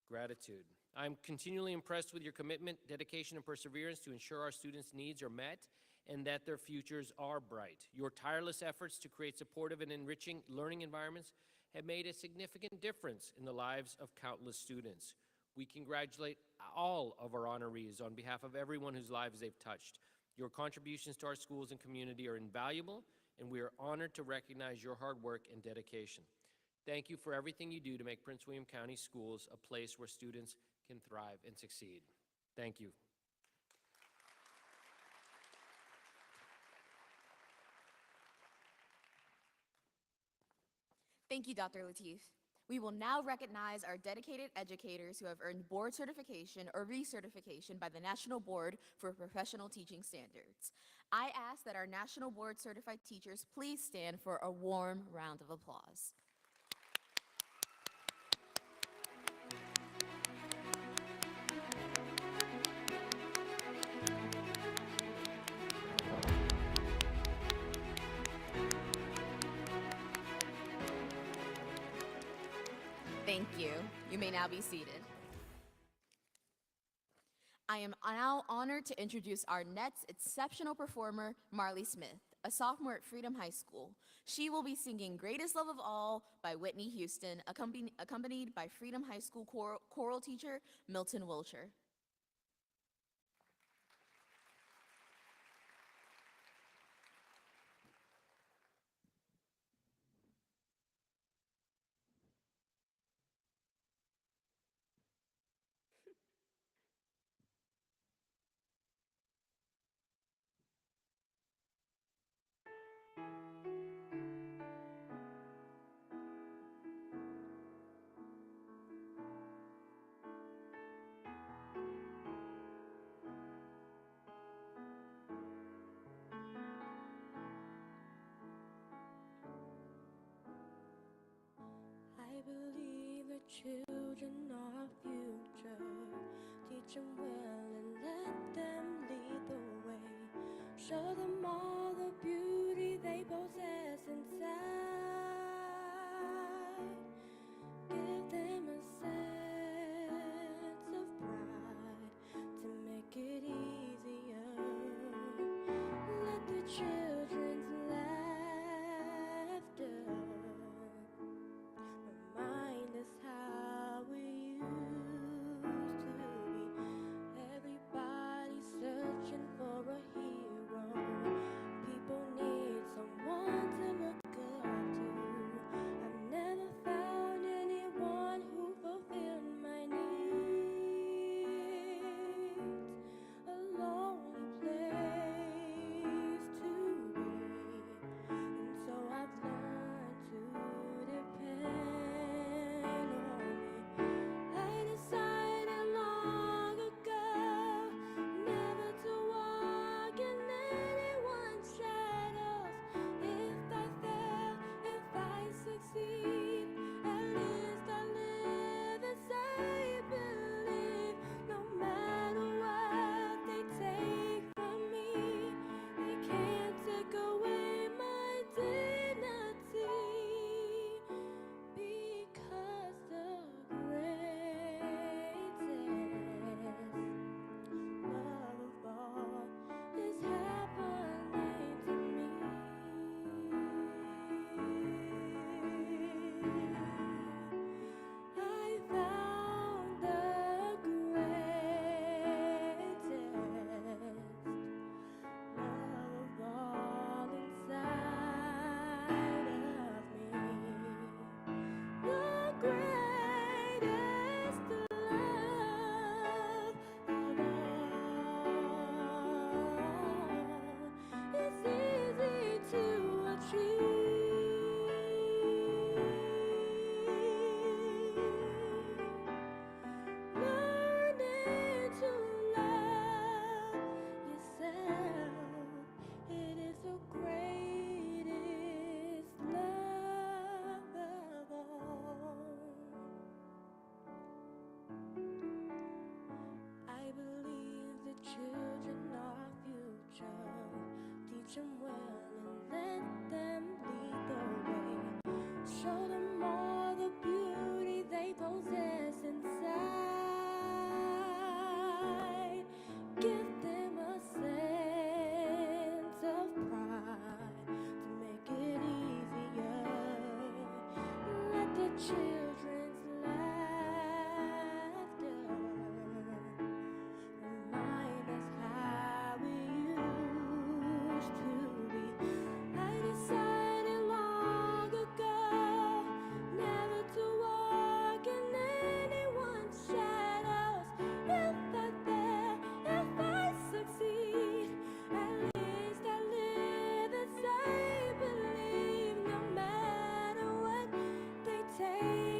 gratitude. I'm continually impressed with your commitment, dedication, and perseverance to ensure our students' needs are met and that their futures are bright. Your tireless efforts to create supportive and enriching learning environments have made a significant difference in the lives of countless students. We congratulate all of our honorees on behalf of everyone whose lives they've touched. Your contributions to our schools and community are invaluable, and we are honored to recognize your hard work and dedication. Thank you for everything you do to make Prince William County Schools a place where students can thrive and succeed. Thank you. Thank you, Dr. Lateef. We will now recognize our dedicated educators who have earned board certification or recertification by the National Board for Professional Teaching Standards. I ask that our National Board certified teachers please stand for a warm round of applause. Thank you. You may now be seated. I am now honored to introduce our next exceptional performer, Marley Smith, a sophomore at Freedom High School. She will be singing Greatest Love of All by Whitney Houston, accompanied by Freedom High School choral teacher, Milton Wilshire. believe the children are our future. Teach them well and let them lead the way. Show them all the beauty they possess inside. Give them a sense of pride to make it easier. Let the children's laughter remind us how we used to be. Everybody searching for a hero. People need someone to look up to. I've never found anyone who fulfilled my needs. A lonely place to be, and so I've learned to depend on me. I decided long ago never to walk in anyone's shadows. If I fail, if I succeed, at least I live as I believe. No matter what they take from me, they can't take away my dignity. Because the greatest love of all is happening to me. I found the greatest love of all inside of me. The greatest love of all is easy to achieve. Learning to love yourself, it is the greatest love of all. I believe the children are our future. Teach them well and let them lead the way. Show them all the beauty they possess inside. Give them a sense of pride to make it easier. Let the children's laughter remind us how we used to be. I decided long ago never to walk in anyone's shadows. If I fail, if I succeed, at least I live as I believe. No matter what they take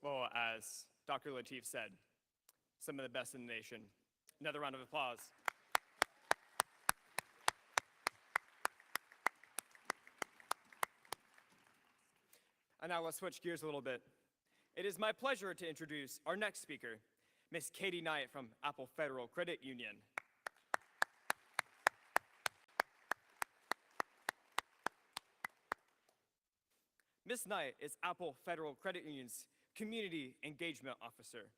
Well, as Dr. Lateef said, some of the best in the nation. Another round of applause. And now let's switch gears a little bit. It is my pleasure to introduce our next speaker, Miss Katie Knight from Apple Federal Credit Union. Ms. Knight is Apple Federal Credit Union's Community Engagement Officer.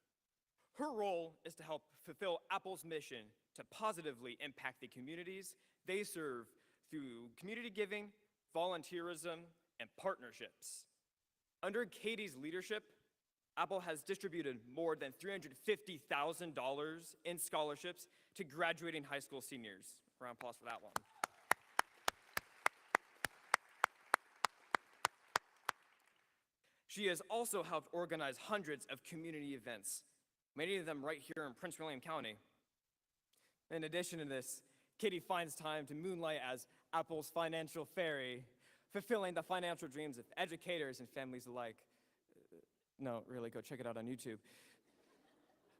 Her role is to help fulfill Apple's mission to positively impact the communities they serve through community giving, volunteerism, and partnerships. Under Katie's leadership, Apple has distributed more than $350,000 in scholarships to graduating high school seniors. Round of applause for that one. She has also helped organize hundreds of community events, many of them right here in Prince William County. In addition to this, Katie finds time to moonlight as Apple's financial fairy, fulfilling the financial dreams of educators and families alike. No, really, go check it out on YouTube.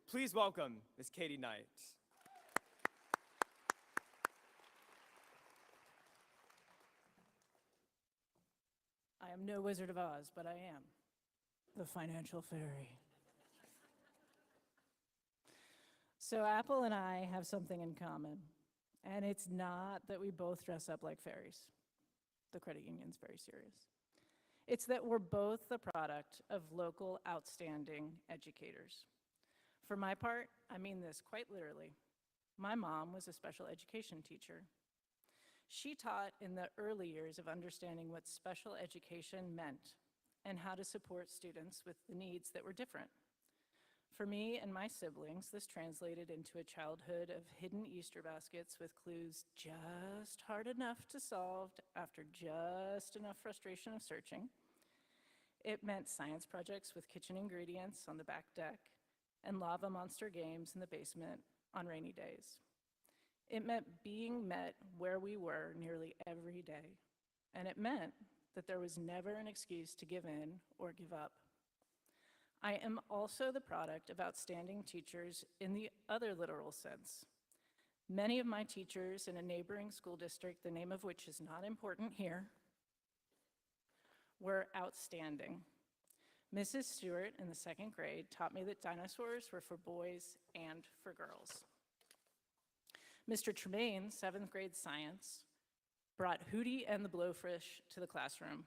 Please welcome Ms. Katie Knight. I am no Wizard of Oz, but I am the financial fairy. So Apple and I have something in common, and it's not that we both dress up like fairies. The credit union's very serious. It's that we're both the product of local outstanding educators. For my part, I mean this quite literally. My mom was a special education teacher. She taught in the early years of understanding what special education meant and how to support students with the needs that were different. For me and my siblings, this translated into a childhood of hidden Easter baskets with clues just hard enough to solve after just enough frustration of searching. It meant science projects with kitchen ingredients on the back deck and lava monster games in the basement on rainy days. It meant being met where we were nearly every day, and it meant that there was never an excuse to give in or give up. I am also the product of outstanding teachers in the other literal sense. Many of my teachers in a neighboring school district, the name of which is not important here, were outstanding. Mrs. Stewart in the second grade taught me that dinosaurs were for boys and for girls. Mr. Tremaine, seventh grade science, brought Hootie and the Blowfish to the classroom.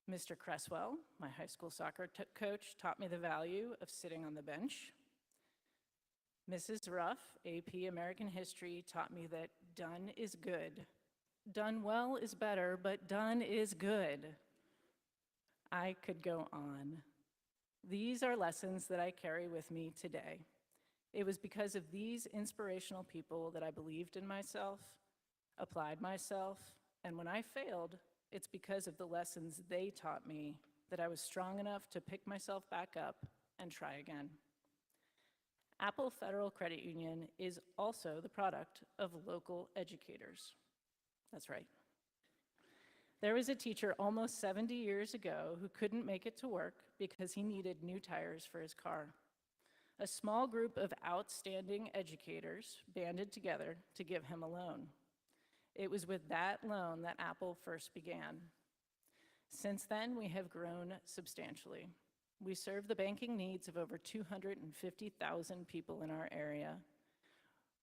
Mr. Cresswell, my high school soccer coach, taught me the value of sitting on the bench. Mrs. Ruff, AP American History, taught me that done is good. Done well is better, but done is good. I could go on. These are lessons that I carry with me today. It was because of these inspirational people that I believed in myself, applied myself, and when I failed, it's because of the lessons they taught me that I was strong enough to pick myself back up and try again. Apple Federal Credit Union is also the product of local educators. That's right. There was a teacher almost 70 years ago who couldn't make it to work because he needed new tires for his car. A small group of outstanding educators banded together to give him a loan. It was with that loan that Apple first began. Since then, we have grown substantially. We serve the banking needs of over 250,000 people in our area.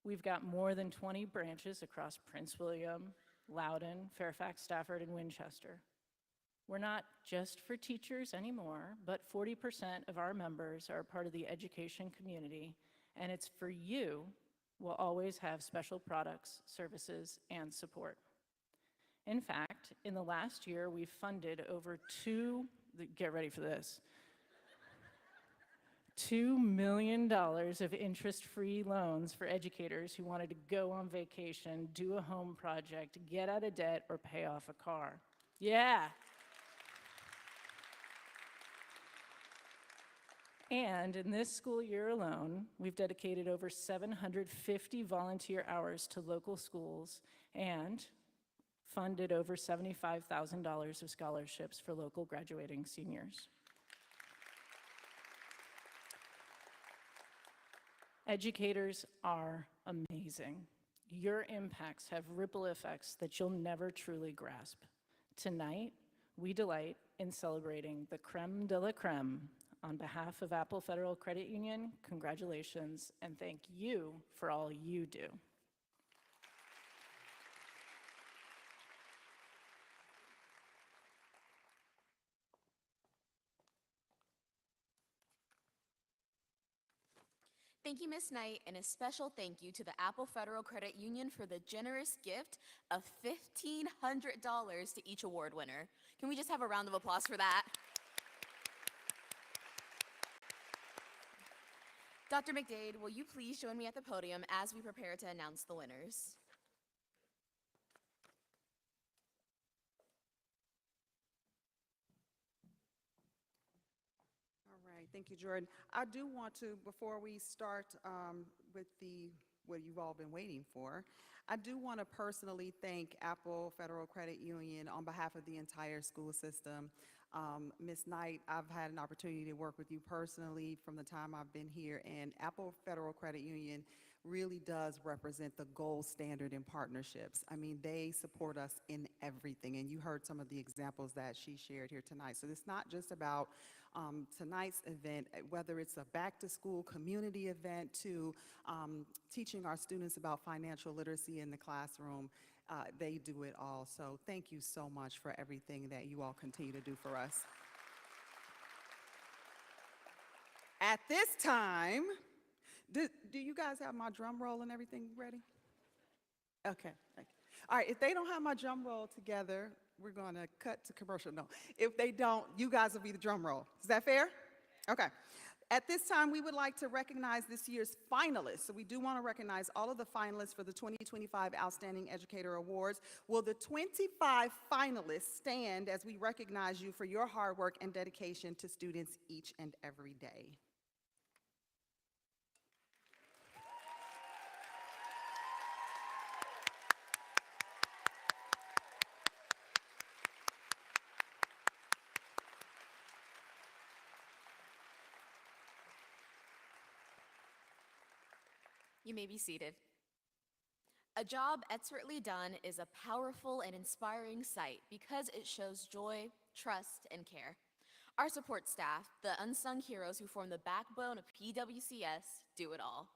We've got more than 20 branches across Prince William, Loudoun, Fairfax, Stafford, and Winchester. We're not just for teachers anymore, but 40% of our members are part of the education community, and it's for you. We'll always have special products, services, and support. In fact, in the last year, we've funded over get ready for this, $2 million of interest-free loans for educators who wanted to go on vacation, do a home project, get out of debt, or pay off a car. Yeah. And in this school year alone, we've dedicated over 750 volunteer hours to local schools and funded over $75,000 of scholarships for local graduating seniors. Educators are amazing. Your impacts have ripple effects that you'll never truly grasp. Tonight, we delight in celebrating the creme de la creme. On behalf of Apple Federal Credit Union, congratulations and thank you for all you do. Thank you, Ms. Knight, and a special thank you to the Apple Federal Credit Union for the generous gift of $1,500 to each award winner. Can we just have a round of applause for that? Dr. McDade, will you please join me at the podium as we prepare to announce the winners? All right, thank you, Jordan. I do want to, before we start with what you've all been waiting for, I do want to personally thank Apple Federal Credit Union on behalf of the entire school system. Ms. Knight, I've had an opportunity to work with you personally from the time I've been here, and Apple Federal Credit Union really does represent the gold standard in partnerships. I mean, they support us in everything, and you heard some of the examples that she shared here tonight. So it's not just about tonight's event, whether it's a back-to-school community event to teaching our students about financial literacy in the classroom. They do it all. So thank you so much for everything that you all continue to do for us. At this time, do you guys have my drum roll and everything ready? Okay. All right, if they don't have my drum roll together, we're going to cut to commercial. No, if they don't, you guys will be the drum roll. Is that fair? Okay. At this time, we would like to recognize this year's finalists. So we do want to recognize all of the finalists for the 2025 Outstanding Educator Awards. Will the 25 finalists stand as we recognize you for your hard work and dedication to students each and every day? You may be seated. A job expertly done is a powerful and inspiring sight because it shows joy, trust, and care. Our support staff, the unsung heroes who form the backbone of PWCS, do it all.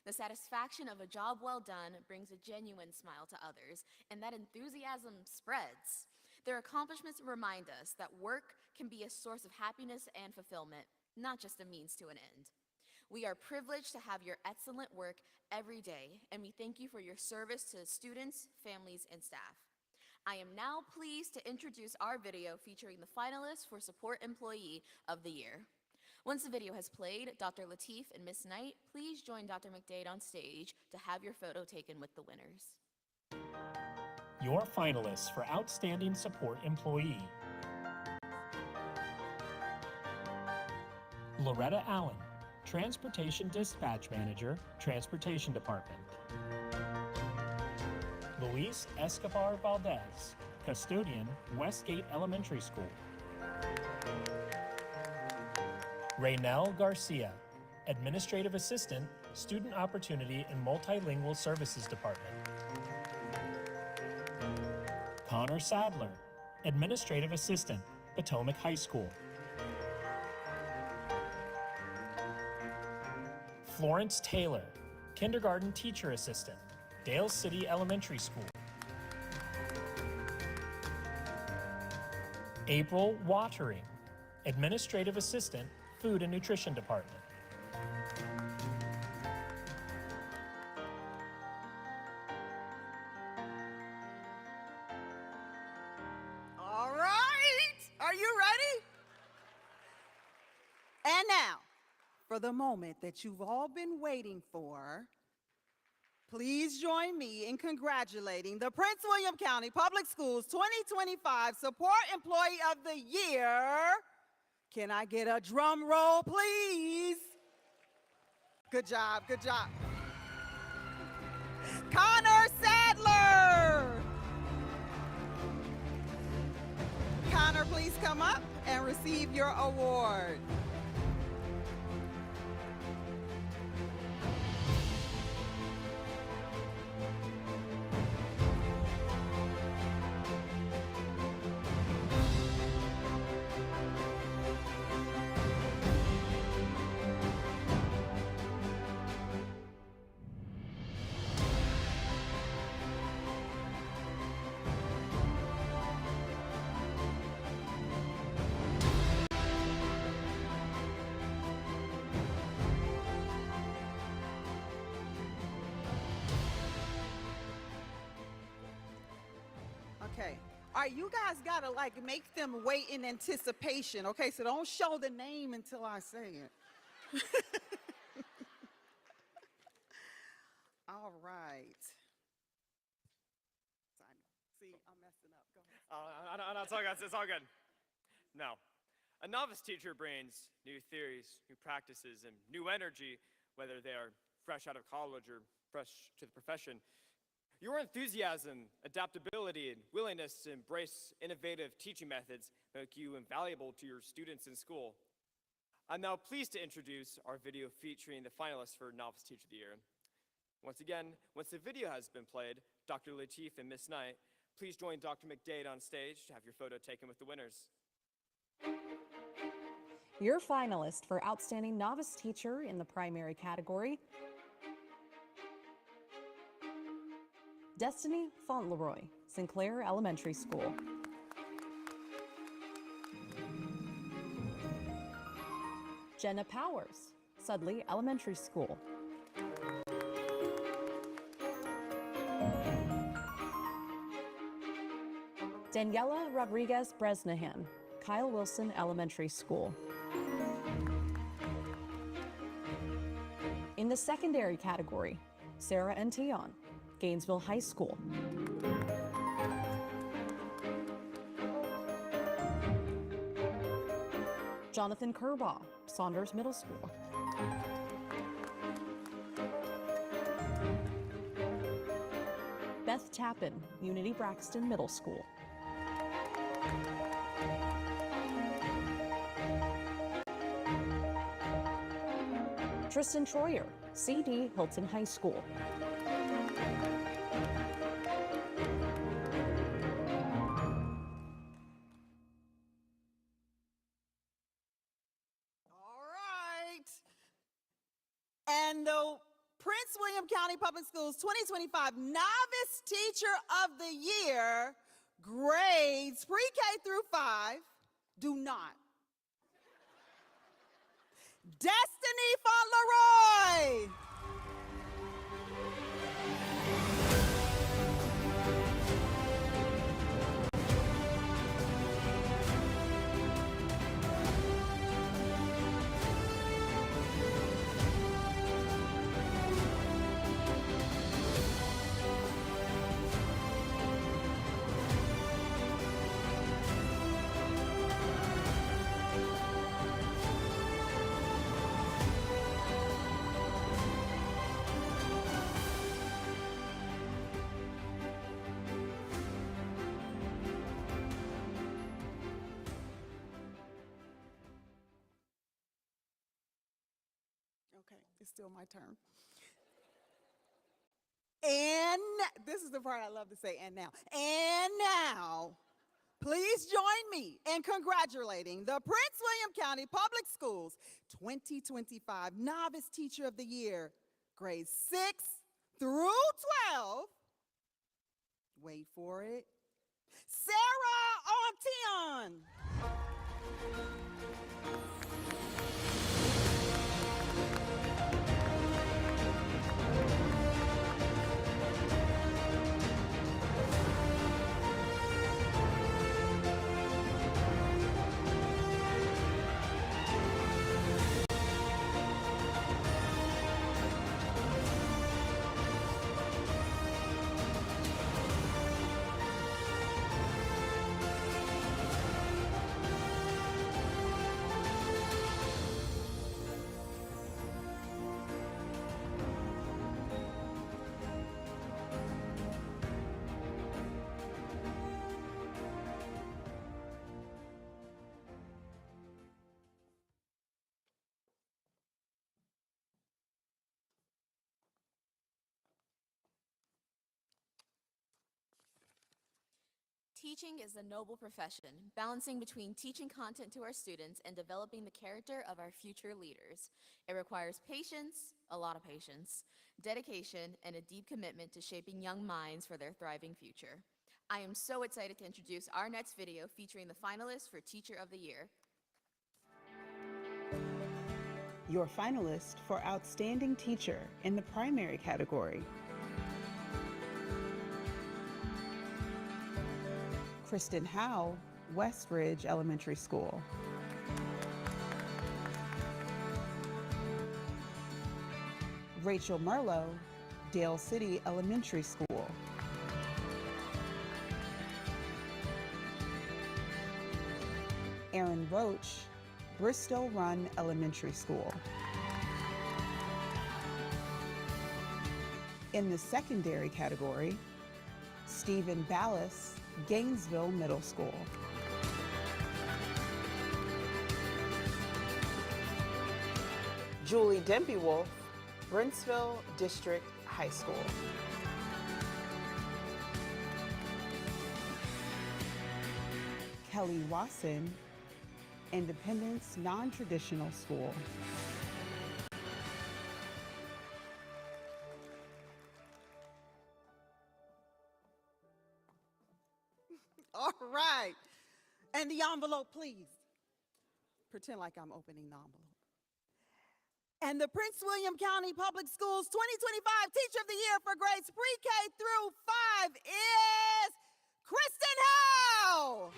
The satisfaction of a job well done brings a genuine smile to others, and that enthusiasm spreads. Their accomplishments remind us that work can be a source of happiness and fulfillment, not just a means to an end. We are privileged to have your excellent work every day, and we thank you for your service to students, families, and staff. I am now pleased to introduce our video featuring the finalists for Support Employee of the Year. Once the video has played, Dr. Lateef and Ms. Knight, please join Dr. McDade on stage to have your photo taken with the winners. Your finalists for Outstanding Support Employee: Loretta Allen, Transportation Dispatch Manager, Transportation Department. Luis Escobar Valdez, Custodian, Westgate Elementary School. Raynell Garcia, Administrative Assistant, Student Opportunity and Multilingual Services Department. Connor Sadler, Administrative Assistant, Potomac High School. Florence Taylor, Kindergarten Teacher Assistant, Dale City Elementary School. April Watering, Administrative Assistant, Food and Nutrition Department. All right, are you ready? And now, for the moment that you've all been waiting for, please join me in congratulating the Prince William County Public Schools 2025 Support Employee of the Year. Can I get a drum roll, please? Good job, good job. Connor Sadler. Connor, please come up and receive your award. All right, you guys gotta like make them wait in anticipation, okay? So don't show the name until I say it. All right. See, I'm messing up. Go ahead. It's all good. No. A novice teacher brings new theories, new practices, and new energy, whether they are fresh out of college or fresh to the profession. Your enthusiasm, adaptability, and willingness to embrace innovative teaching methods make you invaluable to your students in school. I'm now pleased to introduce our video featuring the finalists for Novice Teacher of the Year. Once again, once the video has been played, Dr. Lateef and Miss Knight, please join Dr. McDade on stage to have your photo taken with the winners. Your finalist for Outstanding Novice Teacher in the primary category, Destiny Fauntleroy, Sinclair Elementary School. Jenna Powers, Sudley Elementary School. Daniela Rodriguez Bresnahan, Kyle Wilson Elementary School. In the secondary category, Sarah Antion, Gainesville High School. Jonathan Kerbaugh, Saunders Middle School. Beth Tappan, Unity Braxton Middle School. Tristan Troyer, CD Hilton High School. All right. And the Prince William County Public Schools 2025 Novice Teacher of the Year, grades pre-K through 5, do not. Destiny Fauntleroy. Okay, it's still my turn. And this is the part I love to say, and now. And now, please join me in congratulating the Prince William County Public Schools 2025 Novice Teacher of the Year, grades 6 through 12. Wait for it. Sarah Antion. Teaching is a noble profession, balancing between teaching content to our students and developing the character of our future leaders. It requires patience, a lot of patience, dedication, and a deep commitment to shaping young minds for their thriving future. I am so excited to introduce our next video featuring the finalists for Teacher of the Year. Your finalist for Outstanding Teacher in the primary category, Kristen Howe, Westridge Elementary School. Rachel Merlo, Dale City Elementary School. Aaron Roach, Bristol Run Elementary School. In the secondary category, Stephen Ballas, Gainesville Middle School. Julie Dempy-Wolf, Brentsville District High School. Kelly Wasson, Independence Non-Traditional School. All right. And the envelope, please. Pretend like I'm opening the envelope. And the Prince William County Public Schools 2025 Teacher of the Year for grades pre-K through 5 is Kristen Howe.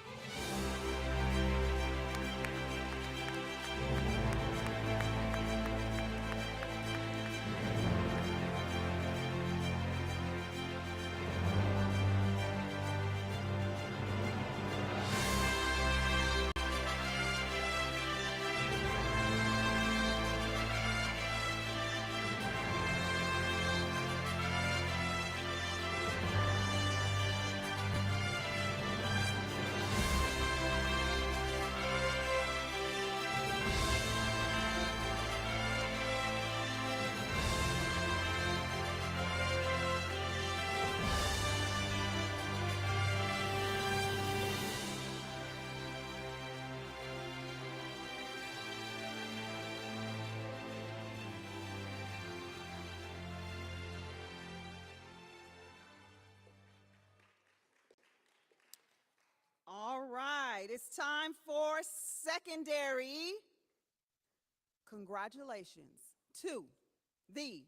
All right, it's time for secondary. Congratulations to the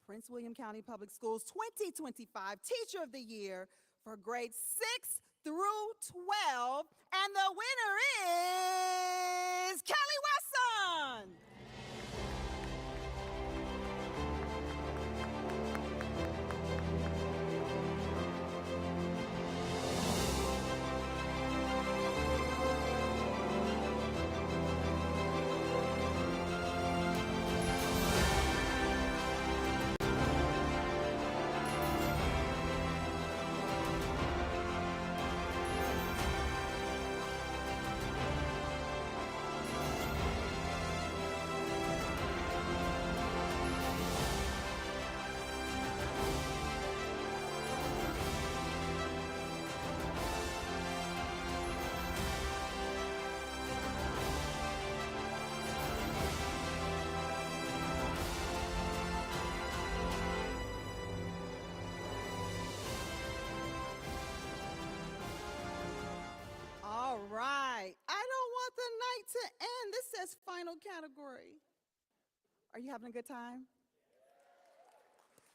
Prince William County Public Schools 2025 Teacher of the Year for grades 6 through 12. And the winner is Kelly Wesson. All right. I don't want the night to end. This says final category. Are you having a good time?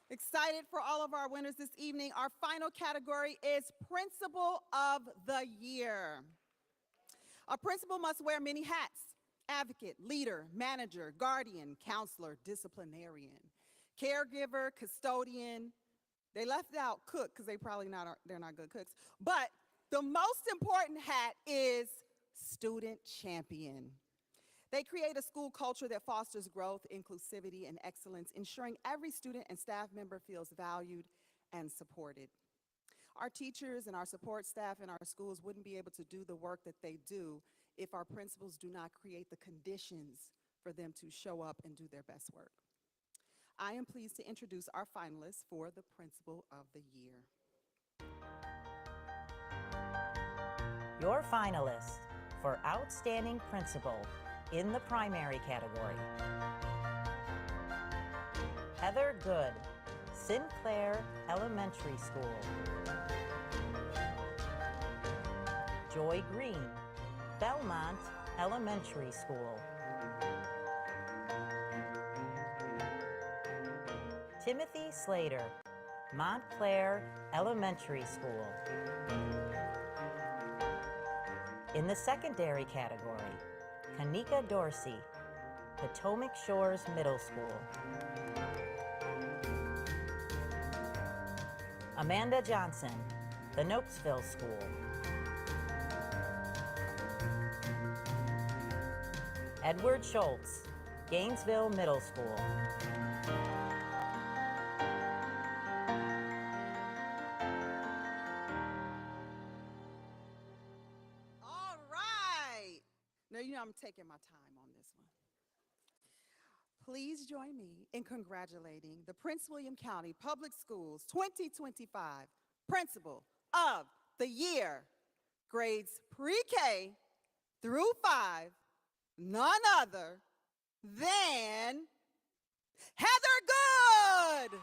Excited for all of our winners this evening. Our final category is Principal of the Year. A principal must wear many hats: advocate, leader, manager, guardian, counselor, disciplinarian, caregiver, custodian. They left out cook because they're not good cooks. But the most important hat is student champion. They create a school culture that fosters growth, inclusivity, and excellence, ensuring every student and staff member feels valued and supported. Our teachers and our support staff in our schools wouldn't be able to do the work that they do if our principals do not create the conditions for them to show up and do their best work. I am pleased to introduce our finalists for the Principal of the Year. Your finalists for Outstanding Principal in the primary category: Heather Good, Sinclair Elementary School. Joy Green, Belmont Elementary School. Timothy Slater, Montclair Elementary School. In the secondary category, Kanika Dorsey, Potomac Shores Middle School. Amanda Johnson, the Nokesville School. Edward Schultz, Gainesville Middle School. All right. Now, you know I'm taking my time on this one. Please join me in congratulating the Prince William County Public Schools 2025 Principal of the Year, grades pre-K through 5, none other than Heather Good.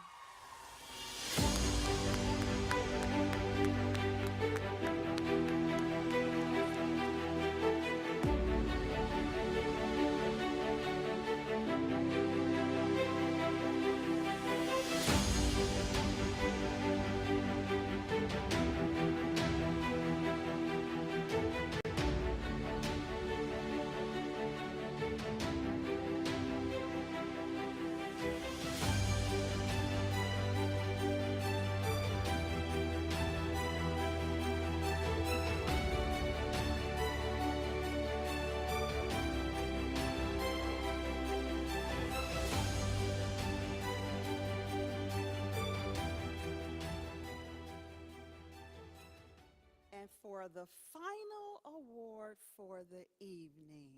And for the final award for the evening,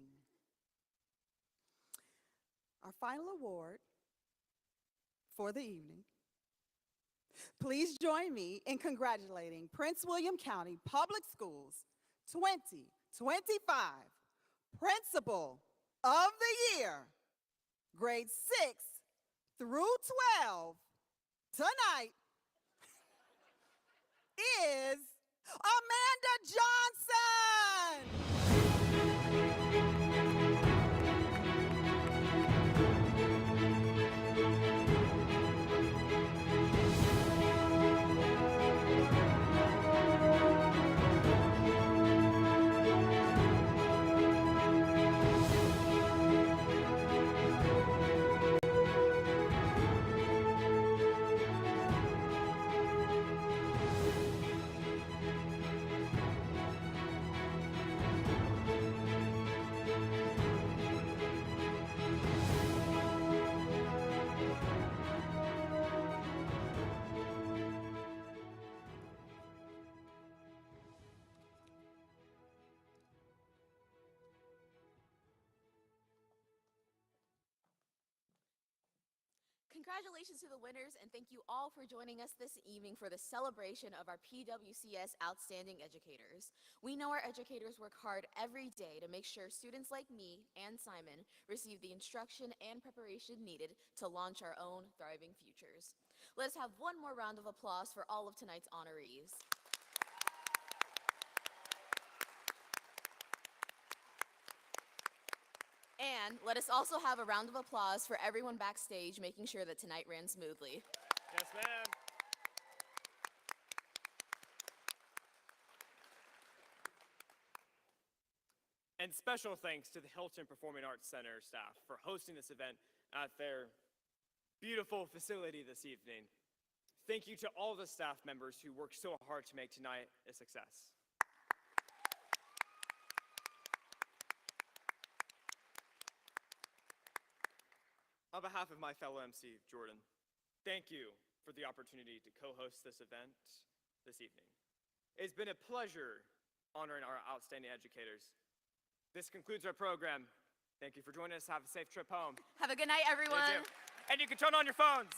our final award for the evening, please join me in congratulating Prince William County Public Schools 2025 Principal of the Year, grades 6 through 12, tonight is Amanda Johnson. Congratulations to the winners, and thank you all for joining us this evening for the celebration of our PWCS Outstanding Educators. We know our educators work hard every day to make sure students like me and Simon receive the instruction and preparation needed to launch our own thriving futures. Let's have one more round of applause for all of tonight's honorees. And let us also have a round of applause for everyone backstage making sure that tonight ran smoothly. Yes, ma'am. And special thanks to the Hilton Performing Arts Center staff for hosting this event at their beautiful facility this evening. Thank you to all the staff members who worked so hard to make tonight a success. On behalf of my fellow MC, Jordan, thank you for the opportunity to co-host this event this evening. It's been a pleasure honoring our outstanding educators. This concludes our program. Thank you for joining us. Have a safe trip home. Have a good night, everyone. You too. And you can turn on your phones.